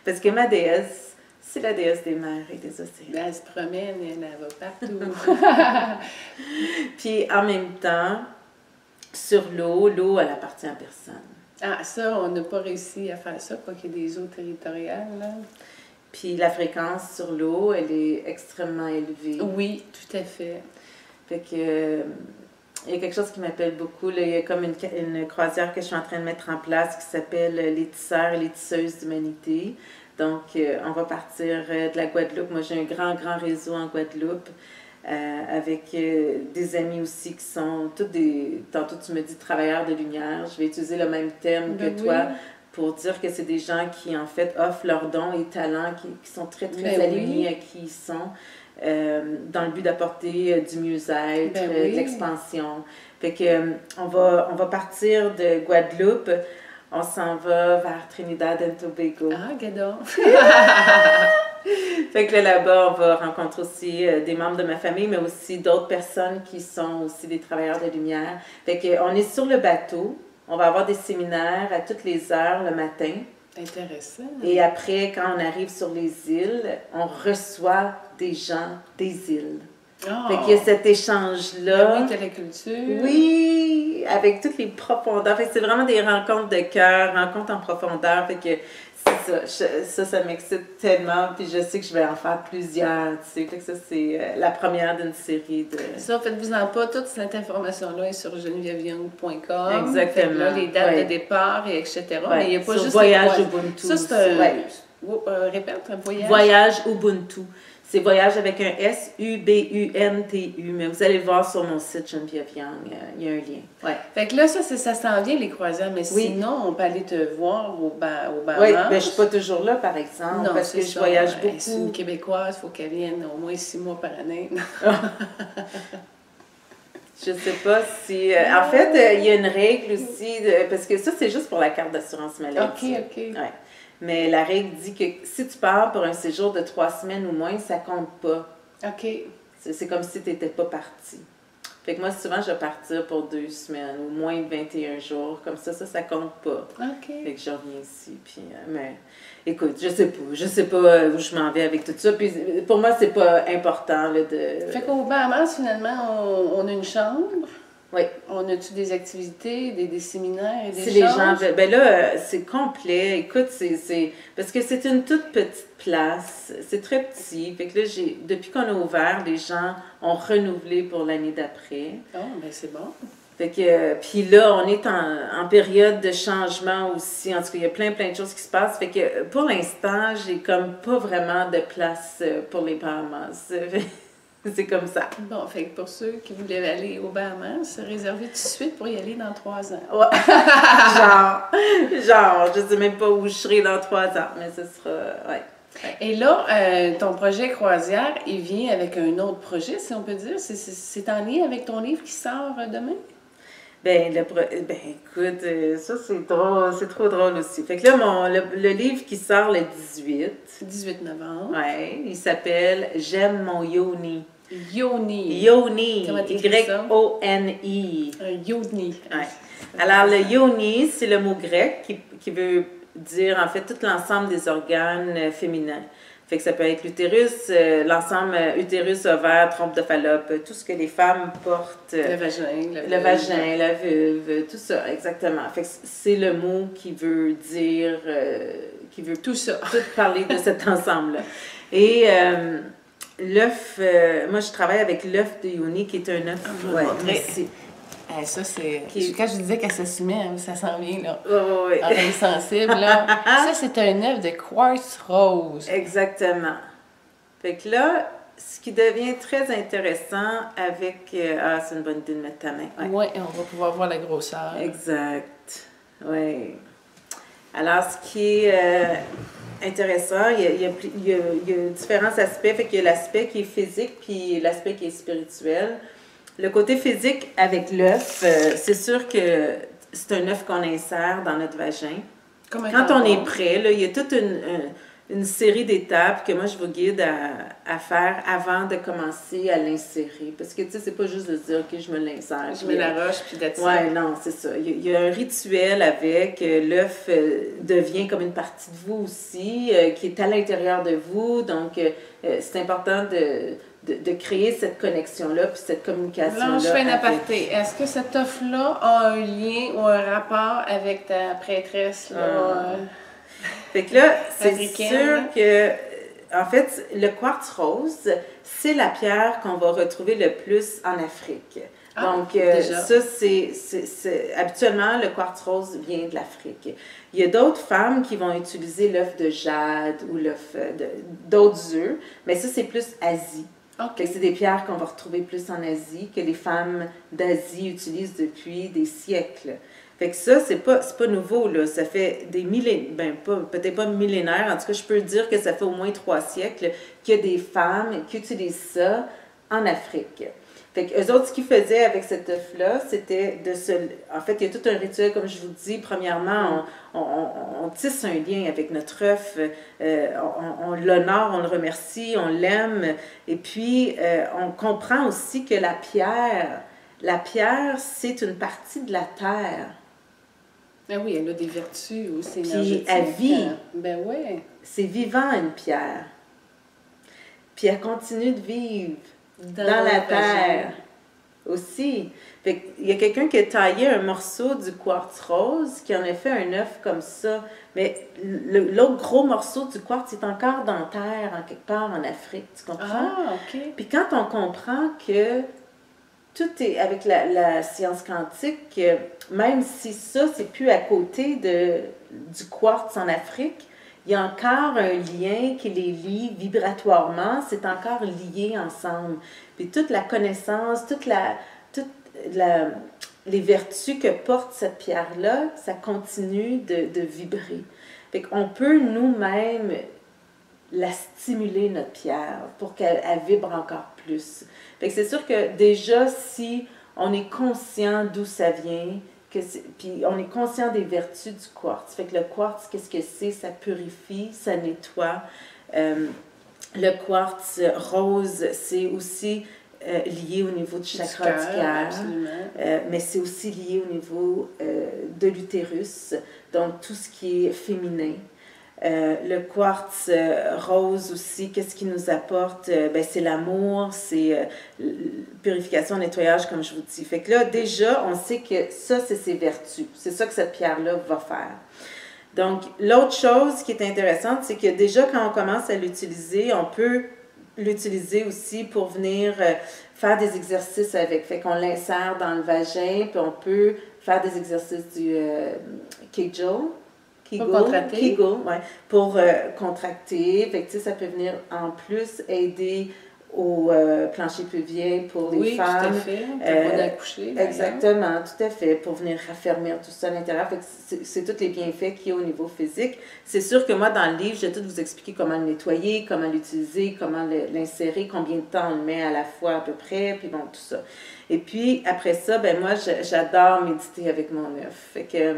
Parce que ma déesse, c'est la déesse des mers et des océans. Elle se promène, elle va partout. Puis en même temps, sur l'eau, elle appartient à personne. Ah, ça, on n'a pas réussi à faire ça, quoi qu'il y ait des eaux territoriales, là. Puis la fréquence sur l'eau, elle est extrêmement élevée. Oui, tout à fait. Fait que... il y a quelque chose qui m'appelle beaucoup. Là. Il y a comme une croisière que je suis en train de mettre en place qui s'appelle Les tisseurs et les tisseuses d'humanité. Donc, on va partir de la Guadeloupe. Moi, j'ai un grand, grand réseau en Guadeloupe avec des amis aussi qui sont tous des... Tantôt, tu me dis travailleurs de lumière. Je vais utiliser le même terme que toi pour dire que c'est des gens qui, en fait, offrent leurs dons et talents, qui sont très, très alignés à qui ils sont. Dans le but d'apporter du mieux-être, de l'expansion. Fait que on va partir de Guadeloupe, on s'en va vers Trinidad et Tobago. Ah, gadon! Fait que là-bas, on va rencontrer aussi des membres de ma famille, mais aussi d'autres personnes qui sont aussi des travailleurs de lumière. Fait que on est sur le bateau, on va avoir des séminaires à toutes les heures le matin. Intéressant. Et après, quand on arrive sur les îles, on reçoit des gens des îles. Oh. Fait qu'il y a cet échange-là. Oui, t'as la culture. Oui, avec toutes les profondeurs. Fait que c'est vraiment des rencontres de cœur, rencontres en profondeur. Fait que ça m'excite tellement. Puis je sais que je vais en faire plusieurs, tu sais. Fait que ça, c'est la première d'une série de... Ça, faites-vous-en pas. Toute cette information-là est sur genevièveyoung.com. Exactement. Là, les dates de départ, et etc. Mais il n'y a pas sur juste... Voyage Ubuntu. Ça, c'est répète, un voyage. Voyage Ubuntu. C'est Voyage avec un S, U-B-U-N-T-U. Mais vous allez le voir sur mon site Geneviève Young, il y a un lien. Ouais. Fait que là, ça s'en vient, les croisières. Mais sinon, on peut aller te voir au Bahamas. Oui, mais je ne suis pas toujours là, par exemple, non, parce que je voyage beaucoup. C'est une Québécoise, il faut qu'elle vienne au moins 6 mois par année. Je sais pas si... en fait, il y a une règle aussi, parce que ça, c'est juste pour la carte d'assurance maladie. OK. Ouais. Mais la règle dit que si tu pars pour un séjour de 3 semaines ou moins, ça compte pas. OK. C'est comme si tu n'étais pas parti. Fait que moi, souvent, je vais partir pour 2 semaines ou moins de 21 jours. Comme ça compte pas. OK. Fait que je reviens ici. Puis, mais écoute, je sais pas où je m'en vais avec tout ça. Puis pour moi, c'est pas important là, de... Fait qu'au Bahamas, finalement, on a une chambre. Oui. On a-tu des activités, des séminaires et des Si les gens veulent... Ben là, c'est complet. Écoute, c'est... Parce que c'est une toute petite place. C'est très petit. Fait que là, depuis qu'on a ouvert, les gens ont renouvelé pour l'année d'après. Oh, ben c'est bon. Fait que... Puis là, on est en période de changement aussi. En tout cas, il y a plein de choses qui se passent. Fait que pour l'instant, j'ai comme pas vraiment de place pour les Bahamas. C'est comme ça. Bon, fait que pour ceux qui voulaient aller au Bahamas, se réserver tout de suite pour y aller dans 3 ans. Ouais. genre, je sais même pas où je serai dans 3 ans, mais ce sera, ouais. Et là, ton projet croisière, il vient avec un autre projet, si on peut dire. C'est en lien avec ton livre qui sort demain? Ben écoute, ça c'est drôle, c'est trop drôle aussi. Fait que là, le livre qui sort le 18 novembre. Ouais, il s'appelle J'aime mon Yoni. Yoni. Yoni. Comment t'écris ça? Y-O-N-I. Yoni. Ouais. Alors, le Yoni, c'est le mot grec qui veut dire, en fait, tout l'ensemble des organes féminins. Fait que ça peut être l'utérus, l'ensemble utérus, ovaire, trompe de Fallope, tout ce que les femmes portent. Le vagin, la vulve, tout ça, exactement. Fait que c'est le mot qui veut dire, qui veut tout ça. Tout parler de cet ensemble-là. Et l'œuf, moi je travaille avec l'œuf de Yoni, qui est un œuf. Ça, c'est... Quand je disais qu'elle s'assumait, ça s'en vient, là. Oui. Oreille sensible, là. Ça, c'est un œuf de quartz rose. Exactement. Fait que là, ce qui devient très intéressant avec... c'est une bonne idée de mettre ta main. Oui, on va pouvoir voir la grosseur. Exact. Oui. Alors, ce qui est intéressant, il y a différents aspects. Fait qu'il y a l'aspect qui est physique, puis l'aspect qui est spirituel. Le côté physique avec l'œuf, c'est sûr que c'est un œuf qu'on insère dans notre vagin. Quand on est prêt, là, il y a toute une série d'étapes que moi, je vous guide à faire avant de commencer à l'insérer. Parce que, tu sais, c'est pas juste de dire, OK, je me l'insère. Je mets la roche, puis d'attitude. Oui, non, c'est ça. Il y a un rituel avec. L'œuf devient comme une partie de vous aussi, qui est à l'intérieur de vous. Donc, c'est important de créer cette connexion-là, puis cette communication-là. Là, je fais un aparté. Est-ce que cet œuf-là a un lien ou un rapport avec ta prêtresse, là? Fait que là, c'est sûr que, en fait, le quartz rose, c'est la pierre qu'on va retrouver le plus en Afrique. Donc, ça, c'est habituellement, le quartz rose vient de l'Afrique. Il y a d'autres femmes qui vont utiliser l'œuf de jade ou l'œuf d'autres œufs, mais ça, c'est plus Asie. Okay. C'est des pierres qu'on va retrouver plus en Asie, que les femmes d'Asie utilisent depuis des siècles. Fait que ça, c'est pas nouveau, là. Ça fait des millénaires, peut-être pas millénaires, en tout cas, je peux dire que ça fait au moins 3 siècles qu'il y a des femmes qui utilisent ça en Afrique. Fait qu'eux autres, ce qu'ils faisaient avec cet œuf-là, c'était de se... En fait, il y a tout un rituel, comme je vous dis. Premièrement, on tisse un lien avec notre œuf. On l'honore, on le remercie, on l'aime. Et puis, on comprend aussi que la pierre, c'est une partie de la terre. Ben oui, elle a des vertus aussi énergétiques. Puis, elle vit. Ben oui. C'est vivant, une pierre. Puis, elle continue de vivre. Dans la terre aussi. Fait qu'il y a quelqu'un qui a taillé un morceau du quartz rose, qui en a fait un œuf comme ça. Mais l'autre gros morceau du quartz est encore dans la terre, en quelque part en Afrique. Tu comprends? Ah, OK. Puis quand on comprend que tout est avec la science quantique, même si ça, c'est plus à côté du quartz en Afrique, il y a encore un lien qui les lie vibratoirement, c'est encore lié ensemble. Puis toute la connaissance, les vertus que porte cette pierre-là, ça continue de vibrer. Fait qu'on peut nous-mêmes la stimuler, notre pierre, pour qu'elle vibre encore plus. Fait que c'est sûr que déjà, si on est conscient d'où ça vient, puis on est conscient des vertus du quartz. Fait que le quartz, qu'est-ce que c'est? Ça purifie, ça nettoie. Le quartz rose, c'est aussi lié au niveau du chakra du cœur, mais c'est aussi lié au niveau de l'utérus, donc tout ce qui est féminin. Le quartz rose aussi, qu'est-ce qu'il nous apporte? C'est l'amour, c'est purification, nettoyage, comme je vous dis. Fait que là, déjà, on sait que ça, c'est ses vertus. C'est ça que cette pierre-là va faire. Donc, l'autre chose qui est intéressante, c'est que déjà, quand on commence à l'utiliser, on peut l'utiliser aussi pour venir faire des exercices avec. Fait qu'on l'insère dans le vagin, puis on peut faire des exercices du Kegel. Kegel, ouais, pour contracter. Fait que, ça peut venir en plus aider au plancher pelvien pour les femmes. Oui, tout à fait. Pour accoucher. Exactement, tout à fait. Pour venir raffermir tout ça à l'intérieur. Fait que c'est tous les bienfaits qu'il y a au niveau physique. C'est sûr que moi, dans le livre, je vais tout vous expliquer comment le nettoyer, comment l'utiliser, comment l'insérer, combien de temps on le met à la fois à peu près, puis bon, tout ça. Et puis, après ça, moi, j'adore méditer avec mon œuf. Fait que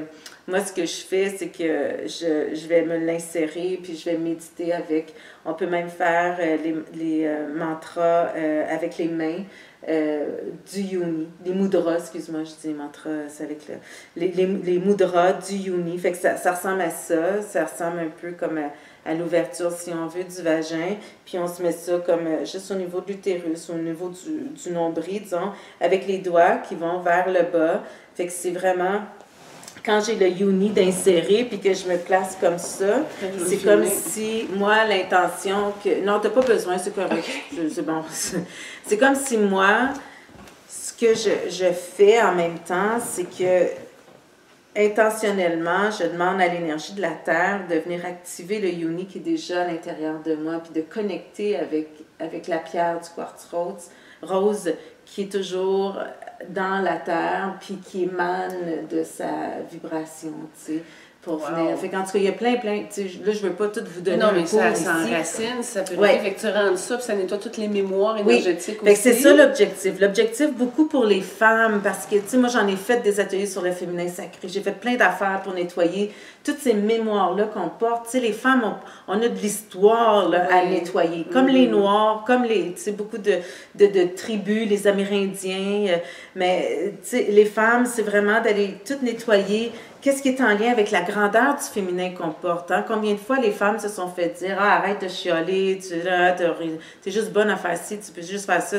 moi, ce que je fais, c'est que je vais me l'insérer, puis je vais méditer avec. On peut même faire les mantras avec les mains du yoni. Les mudras, excuse-moi, je dis mantras, c'est avec les mudras du yoni. Fait que ça ressemble à ça. Ça ressemble un peu comme à l'ouverture, si on veut, du vagin. Puis on se met ça comme juste au niveau de l'utérus, au niveau du nombril, disons, avec les doigts qui vont vers le bas. Fait que c'est vraiment... Quand j'ai le yoni d'insérer puis que je me place comme ça, c'est comme si, moi, l'intention que... Non, t'as pas besoin, c'est correct. C'est bon. C'est comme si moi, ce que je fais en même temps, c'est que intentionnellement, je demande à l'énergie de la Terre de venir activer le yoni qui est déjà à l'intérieur de moi puis de connecter avec la pierre du quartz rose qui est toujours dans la terre, puis qui émane de sa vibration, tu sais, pour venir. Fait qu'en tout cas, il y a plein, tu sais, là, je veux pas tout vous donner non, mais un cours ça ici. s'enracine, ça peut fait que tu rentres ça, puis ça nettoie toutes les mémoires énergétiques Fait que aussi. c'est ça l'objectif. L'objectif, beaucoup pour les femmes, parce que, tu sais, moi, j'en ai fait des ateliers sur le féminin sacré. J'ai fait plein d'affaires pour nettoyer toutes ces mémoires-là qu'on porte. Tu sais, les femmes, on a de l'histoire là, à nettoyer. Comme les Noirs, comme tu sais, beaucoup de tribus, les Amérindiens. Mais, tu sais, les femmes, c'est vraiment d'aller tout nettoyer. Qu'est-ce qui est en lien avec la grandeur du féminin qu'on porte? Hein? Combien de fois les femmes se sont fait dire « Ah, arrête de chialer, t'es juste bonne à faire ci, tu peux juste faire ça,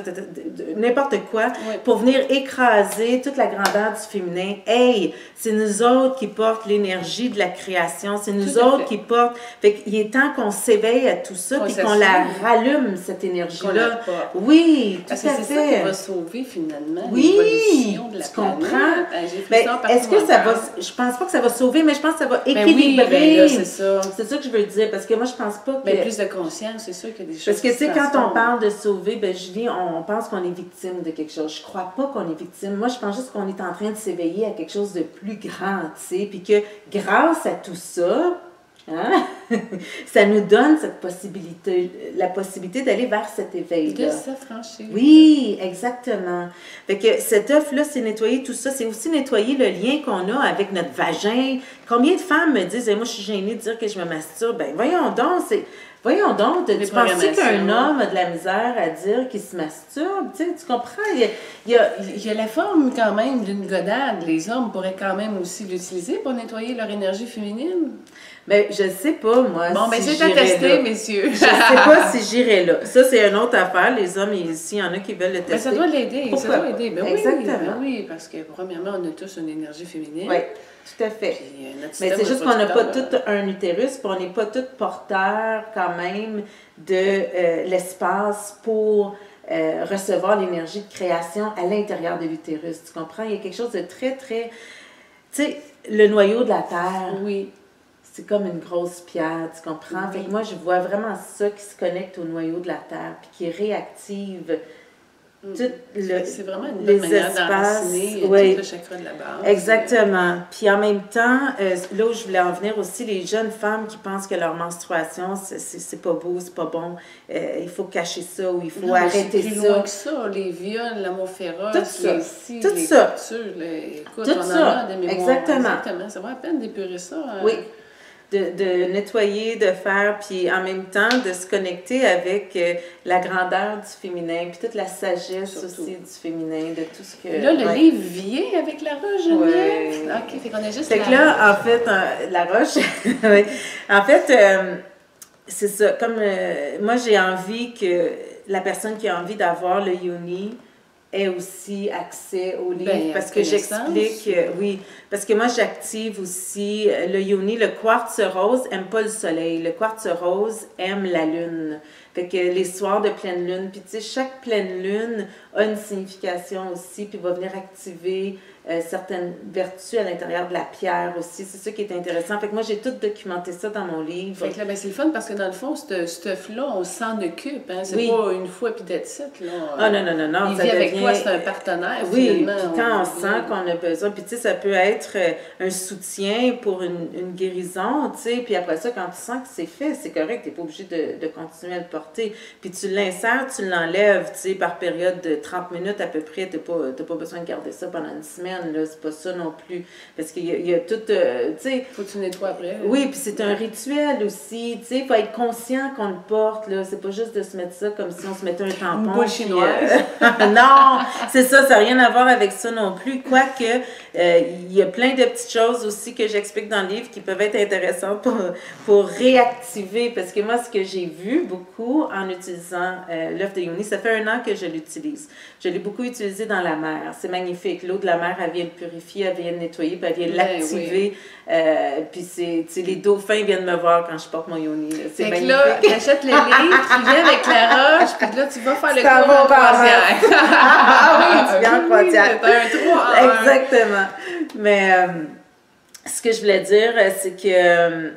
n'importe quoi pour venir écraser toute la grandeur du féminin. Hey, c'est nous autres qui portent l'énergie de la création, c'est nous autres qui portent... Fait qu'il est temps qu'on s'éveille à tout ça puis qu'on la rallume, cette énergie-là. Oui, tout à fait. C'est ça qui va sauver finalement l'évolution de la tu planète. comprends? Est-ce que ça va... Je pense pas que ça va sauver, mais je pense que ça va équilibrer. Oui, là, c'est ça. C'est ça que je veux dire, parce que moi, je pense pas que... Mais plus de conscience, c'est sûr qu'il y a des choses. Parce que, tu sais, quand on parle de sauver, Julie, on pense qu'on est victime de quelque chose. Je crois pas qu'on est victime. Moi, je pense juste qu'on est en train de s'éveiller à quelque chose de plus grand, tu sais, puis que grâce à tout ça, hein, ça nous donne cette possibilité, la possibilité d'aller vers cet éveil-là. De s'affranchir. Oui, exactement. Fait que cet œuf-là, c'est nettoyer tout ça. C'est aussi nettoyer le lien qu'on a avec notre vagin. Combien de femmes me disent, moi, je suis gênée de dire que je me masturbe. Ben, voyons donc, tu penses qu'un homme a de la misère à dire qu'il se masturbe? Tu comprends? Il y a la forme quand même d'une godade. Les hommes pourraient quand même aussi l'utiliser pour nettoyer leur énergie féminine. Mais je sais pas, moi. Bon, mais c'est à tester, messieurs. Je sais pas si j'irais là. Ça, c'est une autre affaire. Les hommes, s'il y en a qui veulent le tester. Mais ça doit l'aider. Pourquoi ça doit aider. Ben exactement. Oui, parce que premièrement, on a tous une énergie féminine. Oui, tout à fait. Puis, mais c'est juste qu'on n'a pas tout un utérus, puis on n'est pas tous porteurs quand même de l'espace pour recevoir l'énergie de création à l'intérieur de l'utérus. Tu comprends? Il y a quelque chose de très, très... Tu sais, le noyau de la Terre. Oui. c'est comme une grosse pierre, tu comprends? Oui. Fait que moi, je vois vraiment ça qui se connecte au noyau de la Terre, puis qui réactive c'est vraiment une bonne manière d'enraciner tout le chakra de la base. Exactement. Puis en même temps, là où je voulais en venir aussi, les jeunes femmes qui pensent que leur menstruation, c'est pas beau, c'est pas bon, il faut cacher ça ou il faut arrêter ça. C'est plus loin que ça, les viols, l'amour féroce, les tortures, écoute, on en a des mémoires. Exactement. Ça va à peine d'épurer ça. Oui. De nettoyer, de faire, puis en même temps de se connecter avec la grandeur du féminin, puis toute la sagesse aussi du féminin, de tout ce que... Là, le livre vient avec la roche, Geneviève? OK, fait qu'on a juste fait que là, en fait, la roche, oui. En fait, c'est ça, comme moi, j'ai envie que la personne qui a envie d'avoir le yoni ait aussi accès au livre, parce que j'explique, oui, parce que moi j'active aussi le yoni. Le quartz rose aime pas le soleil, le quartz rose aime la lune. Fait que les soirs de pleine lune, puis tu sais, chaque pleine lune a une signification aussi, puis va venir activer certaines vertus à l'intérieur de la pierre aussi. C'est ça qui est intéressant. Fait que moi, j'ai tout documenté ça dans mon livre. Fait que là, c'est le fun parce que dans le fond, ce stuff-là, on s'en occupe. Hein? C'est pas une fois puis that's it, là. Ah non. Il vit avec toi, c'est un partenaire, finalement. Puis quand on sent qu'on a besoin, puis tu sais, ça peut être un soutien pour une guérison, tu sais, puis après ça, quand tu sens que c'est fait, c'est correct, t'es pas obligé de continuer à le porter. Puis tu l'insères, tu l'enlèves, tu sais, par période de 30 minutes à peu près, t'as pas besoin de garder ça pendant une semaine. Là, c'est pas ça non plus. Parce qu'il y a tout, tu sais... Faut que tu nettoies après. Oui, puis c'est un rituel aussi, tu sais, il faut être conscient qu'on le porte, là. C'est pas juste de se mettre ça comme si on se mettait un tampon. Une boule chinoise. Non, c'est ça n'a rien à voir avec ça non plus. Quoique, il y a plein de petites choses aussi que j'explique dans le livre qui peuvent être intéressantes pour réactiver. Parce que moi, ce que j'ai vu beaucoup en utilisant l'œuf de yoni, ça fait 1 an que je l'utilise. Je l'ai beaucoup utilisé dans la mer. C'est magnifique. L'eau de la mer, elle vient le purifier, elle vient le nettoyer, puis elle vient l'activer. Puis les dauphins viennent me voir quand je porte mon yoni. C'est magnifique. Là, tu achètes le livre, tu viens avec la roche, puis là, tu vas faire le cours en croisière. Oui, tu viens en croisière. C'est un 3 en 1. Exactement. Mais ce que je voulais dire, c'est que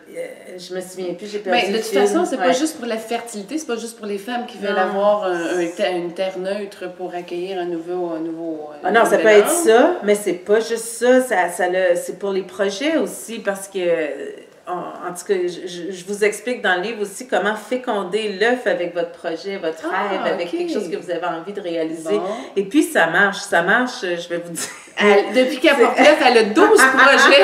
je me souviens plus, j'ai perdu. Mais de toute façon, c'est pas juste pour la fertilité, c'est pas juste pour les femmes qui veulent avoir une terre neutre pour accueillir un nouveau non, ça peut être ça, mais c'est pas juste ça. C'est pour les projets aussi, parce que en tout cas, je vous explique dans le livre aussi comment féconder l'œuf avec votre projet, votre rêve, avec quelque chose que vous avez envie de réaliser. Bon. Et puis, ça marche, je vais vous dire. Depuis qu'elle porte l'œuf, elle a 12 projets.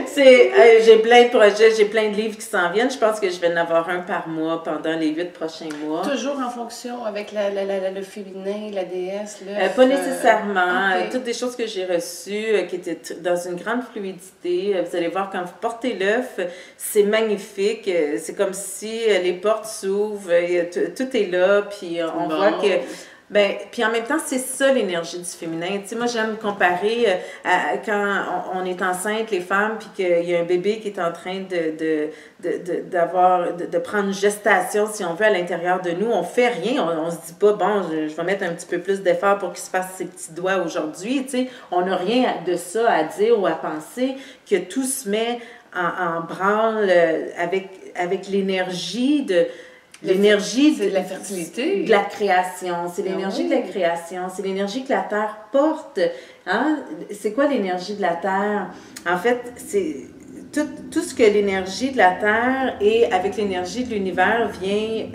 C'est vrai? J'ai plein de projets, j'ai plein de livres qui s'en viennent. Je pense que je vais en avoir un par mois pendant les 8 prochains mois. Toujours en fonction avec le féminin, la déesse, l'œuf? Pas nécessairement. Toutes des choses que j'ai reçues qui étaient dans une grande fluidité. Vous allez voir, quand vous portez l'œuf, c'est magnifique. C'est comme si les portes s'ouvrent, tout est là, puis on voit que... puis en même temps, c'est ça l'énergie du féminin. Tu sais, moi, j'aime comparer à quand on est enceinte, les femmes, puis qu'il y a un bébé qui est en train de prendre une gestation, si on veut, à l'intérieur de nous. On fait rien. On se dit pas, bon, je vais mettre un petit peu plus d'effort pour qu'il se fasse ses petits doigts aujourd'hui. Tu sais, on n'a rien de ça à dire ou à penser, que tout se met en branle avec l'énergie de... L'énergie de la fertilité, de la création, c'est l'énergie de la création, c'est l'énergie que la Terre porte. Hein? C'est quoi l'énergie de la Terre? En fait, c'est tout ce que l'énergie de la Terre et avec l'énergie de l'univers vient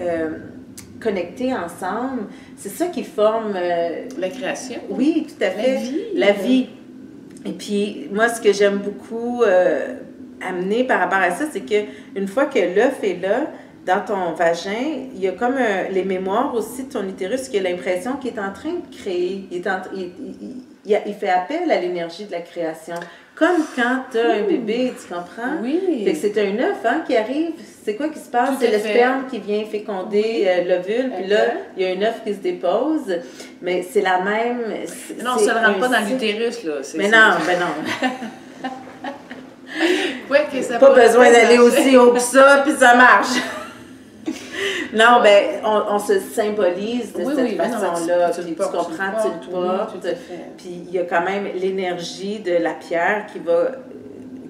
connecter ensemble. C'est ça qui forme... la création. Oui, tout à fait. La vie. Et puis, moi, ce que j'aime beaucoup amener par rapport à ça, c'est qu'une fois que l'œuf est là, dans ton vagin, il y a comme les mémoires aussi de ton utérus qui a l'impression qu'il est en train de créer. Il fait appel à l'énergie de la création. Comme quand tu as un bébé, tu comprends? Oui. Fait que c'est un œuf qui arrive. C'est quoi qui se passe? C'est le sperme qui vient féconder l'ovule. Puis là, il y a un œuf qui se dépose. Mais c'est la même... Non, ça ne rentre pas dans l'utérus, là. Mais non. Ouais, que ça pas besoin d'aller aussi haut que ça, puis ça marche. Non, on se symbolise de cette façon-là, puis tu comprends, tu le portes, puis il y a quand même l'énergie de la pierre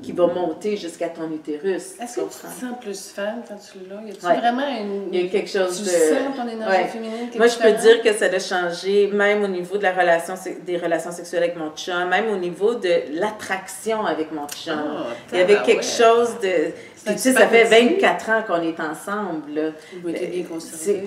qui qui va monter jusqu'à ton utérus. Est-ce que tu te sens plus femme quand tu l'as? Y a-tu Ouais. vraiment une... Il y a quelque chose tu de... sens ton énergie féminine qui est Moi, je peux différente? dire que ça a changé, même au niveau de la relation, des relations sexuelles avec mon chum, même au niveau de l'attraction avec mon chum. Oh, il y avait quelque chose de... Puis, tu sais, ça fait 24 ans qu'on est ensemble, là. Vous êtes bien conservée.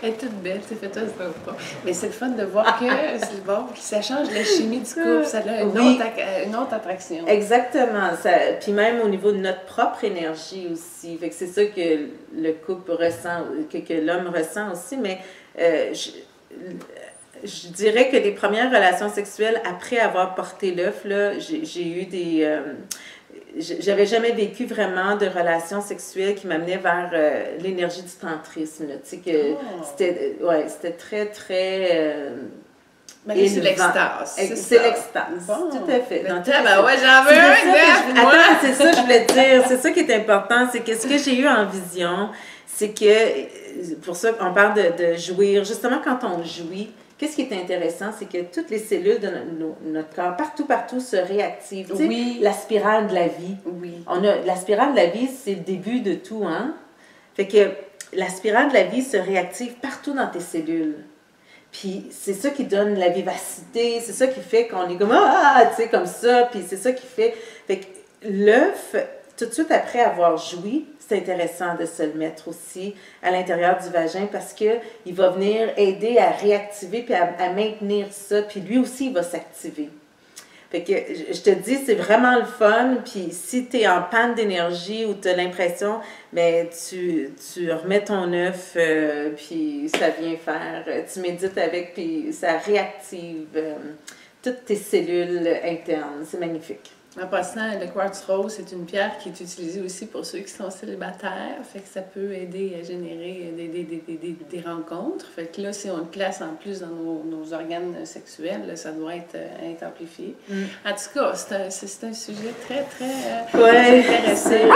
Elle est toute belle, c'est fait ça, pas. Mais c'est le fun de voir que c'est bon, que ça change la chimie du couple, ça a une autre attraction. Exactement. Puis même au niveau de notre propre énergie aussi. Fait que c'est ça que le couple ressent, que l'homme ressent aussi. Mais je dirais que les premières relations sexuelles, après avoir porté l'œuf, là, j'ai eu des... j'avais jamais vécu vraiment de relations sexuelles qui m'amenaient vers l'énergie du tantrisme. Tu sais, que c'était très, très... c'est l'extase. C'est l'extase, bon. Tout à fait. Donc, ouais, j'en veux un moi. Attends, c'est ça que je voulais te dire. C'est ça qui est important. C'est que ce que j'ai eu en vision, c'est que, pour ça, on parle de jouir. Justement, quand on jouit, qu'est-ce qui est intéressant, c'est que toutes les cellules de notre corps, partout, se réactivent. Tu sais, la spirale de la vie. Oui. La spirale de la vie, c'est le début de tout, hein? Fait que la spirale de la vie se réactive partout dans tes cellules. Puis c'est ça qui donne la vivacité, c'est ça qui fait qu'on est comme tu sais, comme ça, puis c'est ça qui fait. Fait que l'œuf, tout de suite après avoir joui, c'est intéressant de se le mettre aussi à l'intérieur du vagin parce qu'il va venir aider à réactiver puis à maintenir ça, puis lui aussi, il va s'activer. Fait que je te dis, c'est vraiment le fun, puis si tu es en panne d'énergie ou tu as l'impression, mais tu remets ton œuf, puis ça vient faire, tu médites avec, puis ça réactive toutes tes cellules internes. C'est magnifique. En passant, le quartz rose, c'est une pierre qui est utilisée aussi pour ceux qui sont célibataires. Fait que ça peut aider à générer des rencontres. Fait que là, si on le place en plus dans nos organes sexuels, là, ça doit être amplifié. En tout cas, c'est un sujet très, très intéressant.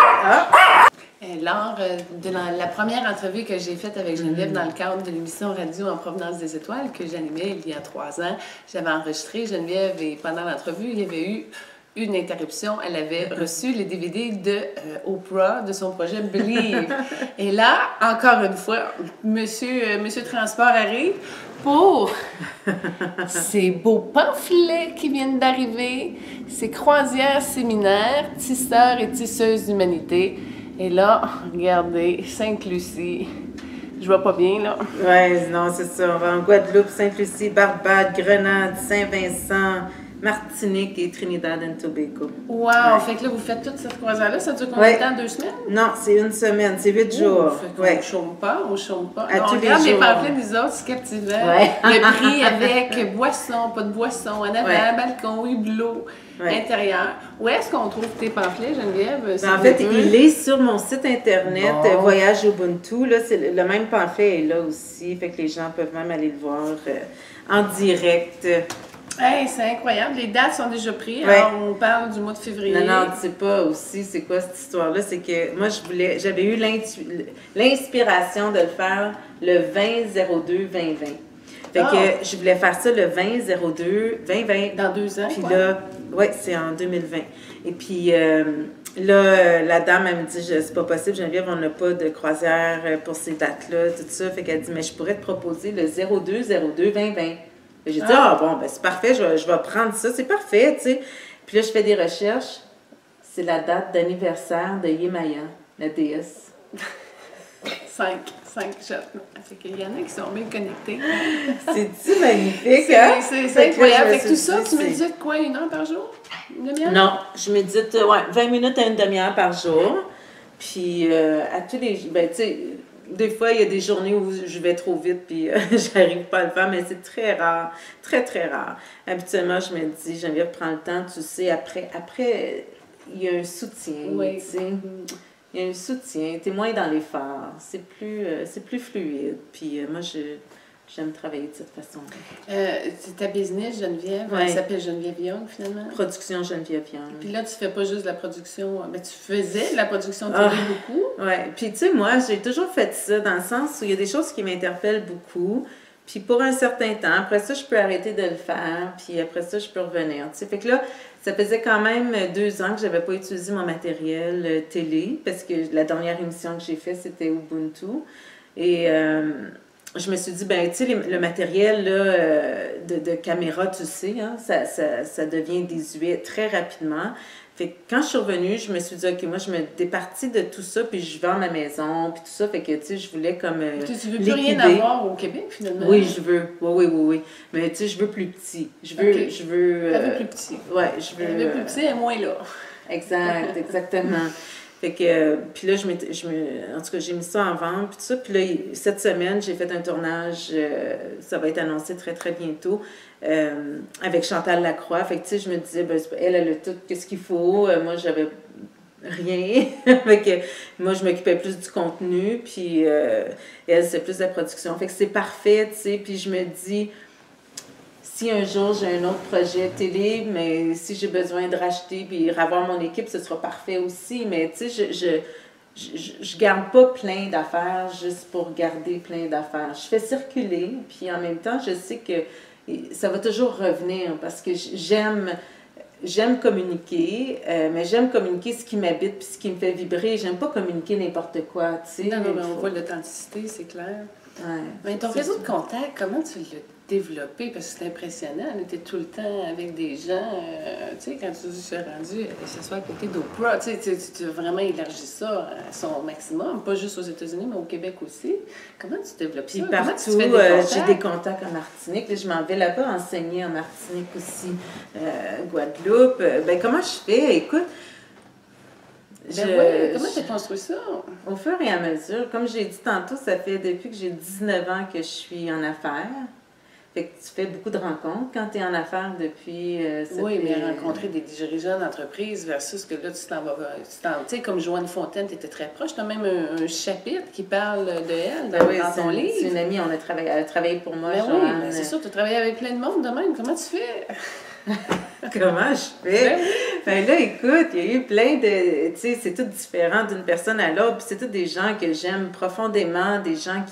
Lors de la première entrevue que j'ai faite avec Geneviève dans le cadre de l'émission Radio en provenance des étoiles que j'animais il y a 3 ans, j'avais enregistré Geneviève et pendant l'entrevue, il y avait eu une interruption. Elle avait reçu les DVD de Oprah, de son projet Believe. Et là, encore une fois, Monsieur Transport arrive pour ces beaux pamphlets qui viennent d'arriver, ces croisières séminaires, tisseurs et tisseuses d'humanité. Et là, regardez, Sainte-Lucie. Je vois pas bien, là. Oui, non, c'est ça. On va en Guadeloupe, Sainte-Lucie, Barbade, Grenade, Saint-Vincent, Martinique et Trinidad and Tobago. Wow! Ouais. Fait que là, vous faites toute cette croisière-là. Ça dure combien de temps? 2 semaines? Non, c'est 1 semaine. C'est 8 jours. Fait qu'on on chôme pas. À tous les regarde jours. Les pamphlets des autres, c'est captivant. Le prix avec boisson, pas de boisson, en avant, balcon, hublot, intérieur. Où est-ce qu'on trouve tes pamphlets, Geneviève? En fait, il est sur mon site internet, Voyage Ubuntu. Là, le même pamphlet est là aussi. Fait que les gens peuvent même aller le voir en direct. Hey, c'est incroyable. Les dates sont déjà prises. Alors, on parle du mois de février. Non, tu sais pas aussi c'est quoi cette histoire-là. C'est que moi, j'avais eu l'inspiration de le faire le 20-02-2020. Fait que je voulais faire ça le 20-02-2020. Dans 2 ans. Puis là, c'est en 2020. Et puis là, la dame, elle me dit, c'est pas possible, Geneviève, on n'a pas de croisière pour ces dates-là, tout ça. Fait qu'elle dit, mais je pourrais te proposer le 02-02-2020. J'ai dit, bon, ben c'est parfait, je vais prendre ça, c'est parfait, tu sais. Puis là, je fais des recherches. C'est la date d'anniversaire de Yemaya, la déesse. 5 shots. Fait qu'il y en a qui sont bien connectés. C'est-tu magnifique, hein? C'est incroyable. Fait que tout ça, tu médites quoi, 1 heure par jour? Une demi-heure? Non, je médite 20 minutes à 1 demi-heure par jour. Puis à tous les... Ben, tu sais... Des fois, il y a des journées où je vais trop vite puis j'arrive pas à le faire, mais c'est très rare, très, très rare. Habituellement, je me dis, Geneviève, prends le temps, tu sais, après il y a un soutien, tu sais. Il y a un soutien, tu es moins dans l'effort, c'est plus fluide. Puis moi, j'aime travailler de cette façon-là. C'est ta business, Geneviève. Elle s'appelle Geneviève Young, finalement. Production Geneviève Young. Puis là, tu fais pas juste de la production. Mais tu faisais de la production télé beaucoup. Oui. Puis tu sais, moi, j'ai toujours fait ça dans le sens où il y a des choses qui m'interpellent beaucoup. Puis pour un certain temps, après ça, je peux arrêter de le faire, puis après ça, je peux revenir. Tu sais, fait que là, ça faisait quand même 2 ans que j'avais pas utilisé mon matériel télé, parce que la dernière émission que j'ai faite, c'était Ubuntu. Et je me suis dit, ben tu sais, le matériel là, de caméra, tu sais, hein, ça devient désuet très rapidement. Fait que quand je suis revenue, je me suis dit, OK, moi, je me départis de tout ça, puis je vends ma maison, puis tout ça. Fait que, tu sais, je voulais comme Tu veux plus rien avoir au Québec, finalement? Oui, je veux. Oui. Mais, tu sais, je veux plus petit. Je veux... Okay. Je veux plus petit. Ouais, je veux... Elle veut plus petit et moins là. Exact, exactement. Fait que, puis là, en tout cas, j'ai mis ça en vente, puis tout ça. Puis là, cette semaine, j'ai fait un tournage, ça va être annoncé très, très bientôt, avec Chantal Lacroix. Fait que, tu sais, je me disais, ben, elle a tout, qu'est-ce qu'il faut. Moi, j'avais rien. Fait que, moi, je m'occupais plus du contenu, puis elle, c'est plus de la production. Fait que c'est parfait, tu sais. Puis je me dis, si un jour j'ai un autre projet télé, mais si j'ai besoin de racheter puis revoir mon équipe, ce sera parfait aussi. Mais tu sais, je garde pas plein d'affaires juste pour garder plein d'affaires. Je fais circuler, puis en même temps, je sais que ça va toujours revenir parce que j'aime communiquer, mais j'aime communiquer ce qui m'habite puis ce qui me fait vibrer. J'aime pas communiquer n'importe quoi, tu sais. Non, mais on voit l'authenticité, c'est clair. Ouais, mais ton réseau de contacts, comment tu l'as développé? Parce que c'est impressionnant. On était tout le temps avec des gens. Tu sais, quand tu es rendu, que ce soit à côté d'Oprah, tu as vraiment élargi ça à son maximum, pas juste aux États-Unis, mais au Québec aussi. Comment tu développes ça? Partout, comment tu fais des contacts? j'ai des contacts en Martinique. Là, je m'en vais là-bas enseigner en Martinique aussi, Guadeloupe. Ben, comment je fais? Écoute, comment tu as construit ça? Au fur et à mesure, comme j'ai dit tantôt, ça fait depuis que j'ai 19 ans que je suis en affaires. Fait que tu fais beaucoup de rencontres quand tu es en affaires depuis... oui, mais rencontrer des dirigeants d'entreprise versus que là, tu t'en vas... Tu sais, comme Joanne Fontaine, tu étais très proche. Tu as même un chapitre qui parle de elle dans ton livre. C'est une amie, elle a travaillé pour moi, Joanne. Oui, mais c'est sûr, tu as travaillé avec plein de monde de même. Comment tu fais? Comment je fais? Ben là, écoute, il y a eu plein de... Tu sais, c'est tout différent d'une personne à l'autre. Puis c'est tous des gens que j'aime profondément, des gens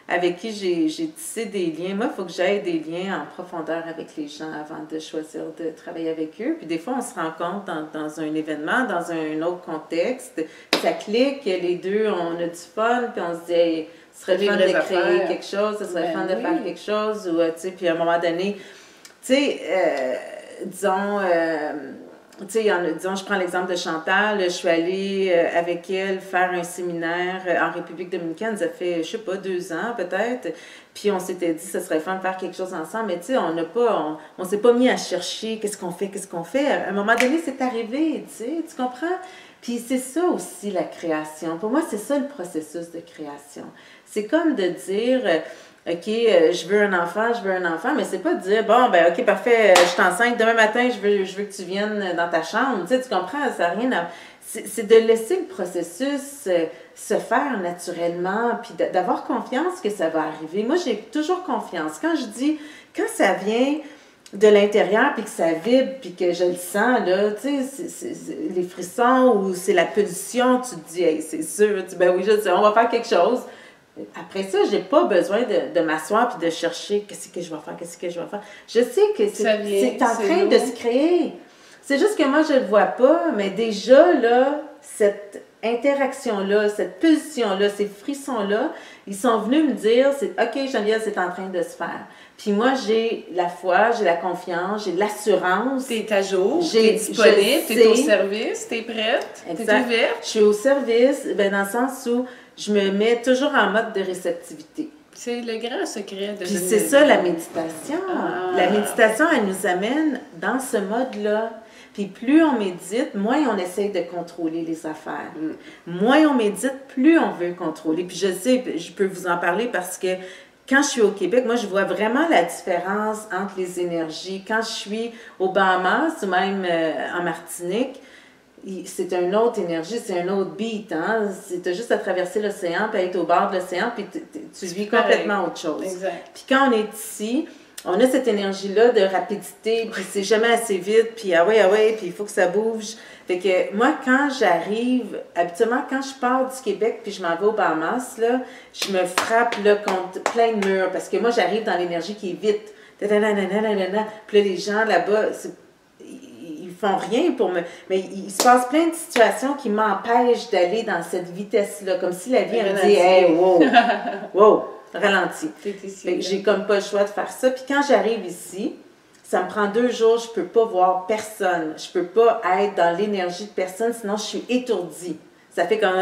avec qui j'ai tissé des liens. Moi, il faut que j'aille des liens en profondeur avec les gens avant de choisir de travailler avec eux. Puis des fois, on se rencontre dans un événement, dans un autre contexte. Ça clique, les deux, on a du fun, puis on se dit, hey, ce serait fun de créer quelque chose, ce serait fun de faire quelque chose. Ou, tu sais, puis à un moment donné, tu sais, disons, je prends l'exemple de Chantal, je suis allée avec elle faire un séminaire en République dominicaine, ça fait, je sais pas, 2 ans peut-être, puis on s'était dit, ça serait fun de faire quelque chose ensemble, mais tu sais, on s'est pas mis à chercher qu'est-ce qu'on fait, à un moment donné, c'est arrivé, tu comprends? Puis c'est ça aussi la création, pour moi, c'est ça le processus de création, c'est comme de dire... OK, je veux un enfant, mais c'est pas de dire, bon, ben OK, parfait, je t'enceinte, demain matin, je veux que tu viennes dans ta chambre. Tu sais, tu comprends, ça n'a rien à... C'est de laisser le processus se faire naturellement, puis d'avoir confiance que ça va arriver. Moi, j'ai toujours confiance. Quand ça vient de l'intérieur, puis que ça vibre, puis que je le sens, là, tu sais, c'est les frissons ou c'est la pulsion, tu te dis, hey, c'est sûr, ben oui, je sais, on va faire quelque chose. Après ça, j'ai pas besoin de m'asseoir puis de chercher qu'est-ce que je vais faire. Je sais que c'est en train de se créer. C'est juste que moi, je le vois pas, mais déjà, là, cette interaction-là, cette pulsion-là, ces frissons-là, ils sont venus me dire, OK, Geneviève, c'est en train de se faire. Puis moi, j'ai la foi, j'ai la confiance, j'ai l'assurance. T'es à jour, t'es disponible, t'es au service, t'es prête, t'es ouverte. Je suis au service, ben, dans le sens où je me mets toujours en mode de réceptivité. C'est le grand secret de... Puis c'est ça, la méditation. La méditation, elle nous amène dans ce mode-là. Puis plus on médite, moins on essaye de contrôler les affaires. Moins on médite, plus on veut contrôler. Puis je sais, je peux vous en parler parce que quand je suis au Québec, moi, je vois vraiment la différence entre les énergies. Quand je suis aux Bahamas ou même en Martinique, c'est une autre énergie, c'est un autre beat. Hein? Tu as juste à traverser l'océan, puis être au bord de l'océan, puis tu vis complètement autre chose. Exact. Puis quand on est ici, on a cette énergie-là de rapidité, puis c'est jamais assez vite, puis ah ouais, puis il faut que ça bouge. Fait que moi, quand j'arrive, habituellement, quand je pars du Québec, puis je m'en vais aux Bahamas, là, je me frappe là, contre plein de murs, parce que moi, j'arrive dans l'énergie qui est vite. Puis là, les gens là-bas, ils font rien pour me... Mais il se passe plein de situations qui m'empêchent d'aller dans cette vitesse-là, comme si la vie me dit « Hey, wow, ralenti ». Fait que j'ai comme pas le choix de faire ça. Puis quand j'arrive ici, ça me prend 2 jours, je peux pas voir personne. Je peux pas être dans l'énergie de personne, sinon je suis étourdie. Ça fait comme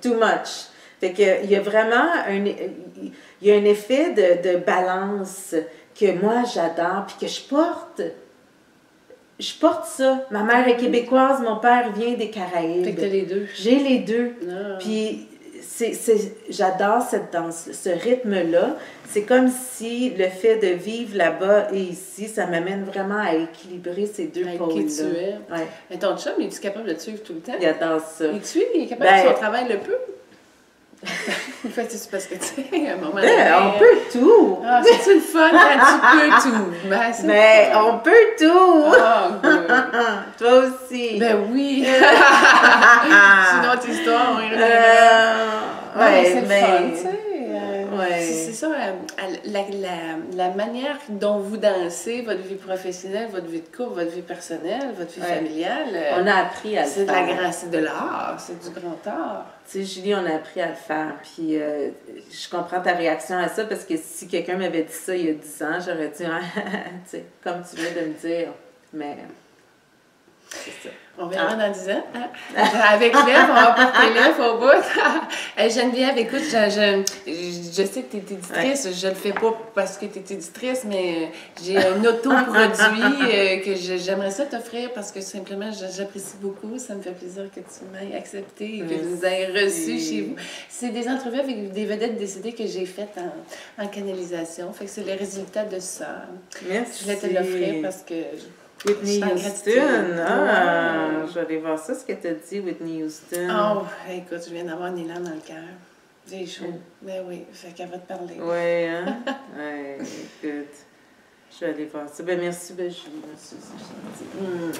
too much. Fait que il y a vraiment un effet de balance que moi j'adore puis que je porte. Je porte ça. Ma mère est québécoise, mon père vient des Caraïbes. Fait que t'as les deux. J'ai les deux. Puis j'adore cette danse, ce rythme-là. C'est comme si le fait de vivre là-bas et ici, ça m'amène vraiment à équilibrer ces deux pôles-là. Qui tu es. Ouais. Mais ton chum, es-tu capable de te suivre tout le temps? Il adore ça. Il est capable de son travail le peu? En fait, c'est parce que, tu sais, à un moment donné... on peut tout! Ah, c'est-tu le fun quand tu peux tout? Mais on peut tout! Oh, good. Toi aussi! Ben oui! Sinon, notre histoire, on irait... c'est le fun, tu sais. C'est ça, la manière dont vous dansez, votre vie professionnelle, votre vie de couple, votre vie personnelle, votre vie familiale. On a appris à le faire. C'est de l'art, c'est du grand art. Tu sais, Julie, on a appris à le faire. Puis je comprends ta réaction à ça parce que si quelqu'un m'avait dit ça il y a 10 ans, j'aurais dit, tu sais, comme tu viens de me dire. Mais c'est ça. On verra dans 10 ans. Avec Lève, on va porter Lève au bout. Geneviève, écoute, je sais que tu étais éditrice. Je le fais pas parce que tu étais éditrice, mais j'ai un autoproduit que j'aimerais ça t'offrir parce que simplement, j'apprécie beaucoup. Ça me fait plaisir que tu m'aies accepté et que vous nous ayez reçus chez vous. C'est des entrevues avec des vedettes décédées que j'ai faites en canalisation. Fait que c'est le résultat de ça. Merci. Je voulais te l'offrir parce que... Whitney Houston, je vais aller voir ça, ce que tu as dit, Whitney Houston. Oh, écoute, je viens d'avoir une élan dans le cœur. J'ai chaud. Ben oui, fait qu'elle va te parler. Oui, hein? Ouais, écoute, je vais aller voir ça. Ben merci, Julie, merci, c'est gentil.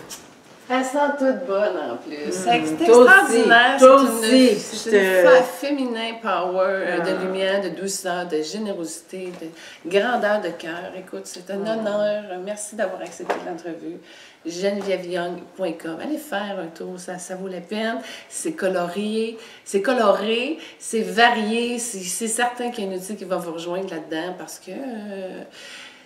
Elle sent toute bonne en plus. C'est extraordinaire. C'est une féminin power de lumière, de douceur, de générosité, de grandeur de cœur. Écoute, c'est un honneur. Merci d'avoir accepté l'entrevue. GenevièveYoung.com. Allez faire un tour, ça vaut la peine. C'est coloré, c'est varié. C'est certain qu'il y a un outil qui va vous rejoindre là-dedans parce que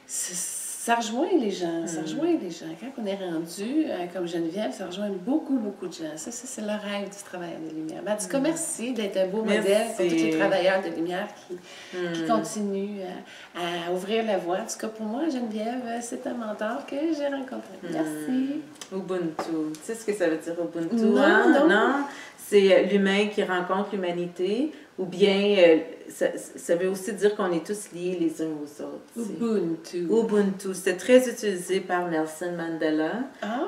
ça rejoint les gens, Quand on est rendu, comme Geneviève, ça rejoint beaucoup, beaucoup de gens. Ça c'est le rêve du travailleur de lumière. En tout cas, merci d'être un beau modèle pour tous les travailleurs de lumière qui continuent à ouvrir la voie. En tout cas, pour moi, Geneviève, c'est un mentor que j'ai rencontré. Merci. Ubuntu. Tu sais ce que ça veut dire Ubuntu? Non. C'est l'humain qui rencontre l'humanité, ou bien ça veut aussi dire qu'on est tous liés les uns aux autres. Ubuntu. C'est très utilisé par Nelson Mandela.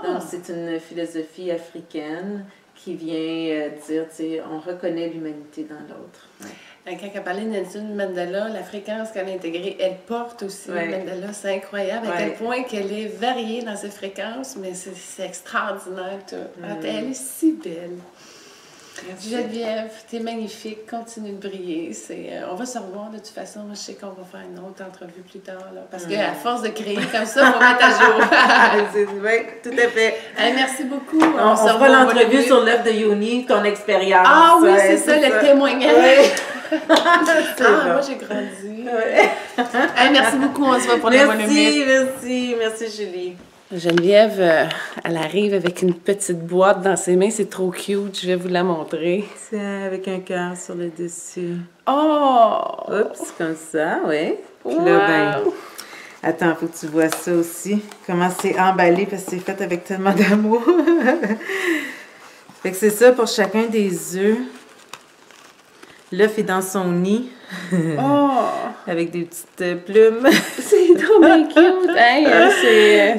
Donc, c'est une philosophie africaine qui vient dire, tu sais, on reconnaît l'humanité dans l'autre. Ouais. Quand elle parlait de Nelson Mandela, la fréquence qu'elle a intégrée, elle porte aussi Mandela. C'est incroyable à quel point qu'elle est variée dans ses fréquences, mais c'est extraordinaire. Elle est si belle. Merci. Geneviève, t'es magnifique, continue de briller. On va se revoir de toute façon. Je sais qu'on va faire une autre entrevue plus tard. Là, parce qu'à force de créer comme ça, on va mettre à jour. Oui, tout à fait. Merci beaucoup. On fera l'entrevue sur l'œuvre de Yoni, ton expérience. Ah oui, c'est ça, le témoignage. Moi j'ai grandi. Merci beaucoup, on se voit pour la volumique. Merci Julie. Geneviève, elle arrive avec une petite boîte dans ses mains, c'est trop cute, je vais vous la montrer. C'est avec un cœur sur le dessus. Oh! Oups, comme ça, oui. Puis là, attends, faut que tu vois ça aussi. Comment c'est emballé, parce que c'est fait avec tellement d'amour. Fait que c'est ça pour chacun des œufs. L'œuf est dans son nid. Avec des petites plumes. C'est trop bien cute.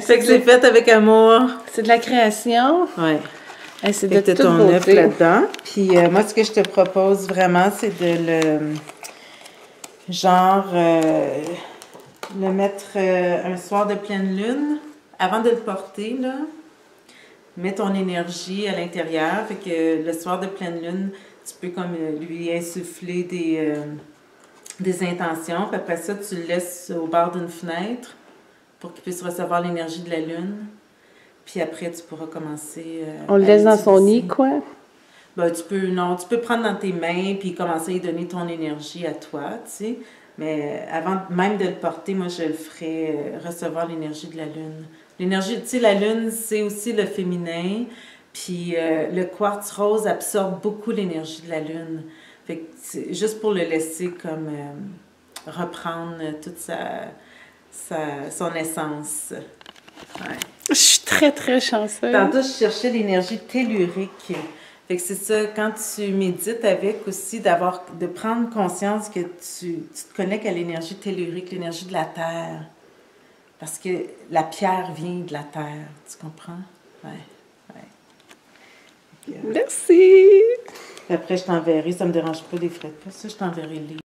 Fait que c'est fait avec amour. C'est de la création. Oui. C'est de toute ton beauté. œuf là-dedans. Puis moi, ce que je te propose vraiment, c'est de le... le mettre un soir de pleine lune. Avant de le porter, là, mets ton énergie à l'intérieur. Fait que le soir de pleine lune, tu peux comme lui insuffler des intentions. Puis après ça, tu le laisses au bord d'une fenêtre pour qu'il puisse recevoir l'énergie de la lune. Puis après, tu pourras commencer on le laisse dans son nid, quoi? Ben, tu peux prendre dans tes mains puis commencer à lui donner ton énergie à toi, tu sais. Mais avant même de le porter, moi, je le ferais recevoir l'énergie de la lune. L'énergie, tu sais, la lune, c'est aussi le féminin. Puis le quartz rose absorbe beaucoup l'énergie de la lune. Fait que c'est juste pour le laisser comme reprendre toute son essence. Ouais. Je suis très, très chanceuse. Tantôt, je cherchais l'énergie tellurique. Fait que c'est ça, quand tu médites avec aussi, de prendre conscience que tu te connectes à l'énergie tellurique, l'énergie de la terre. Parce que la pierre vient de la terre, tu comprends? Ouais. Merci! Après, je t'enverrai, ça me dérange pas des frais de poste, je t'enverrai le livre.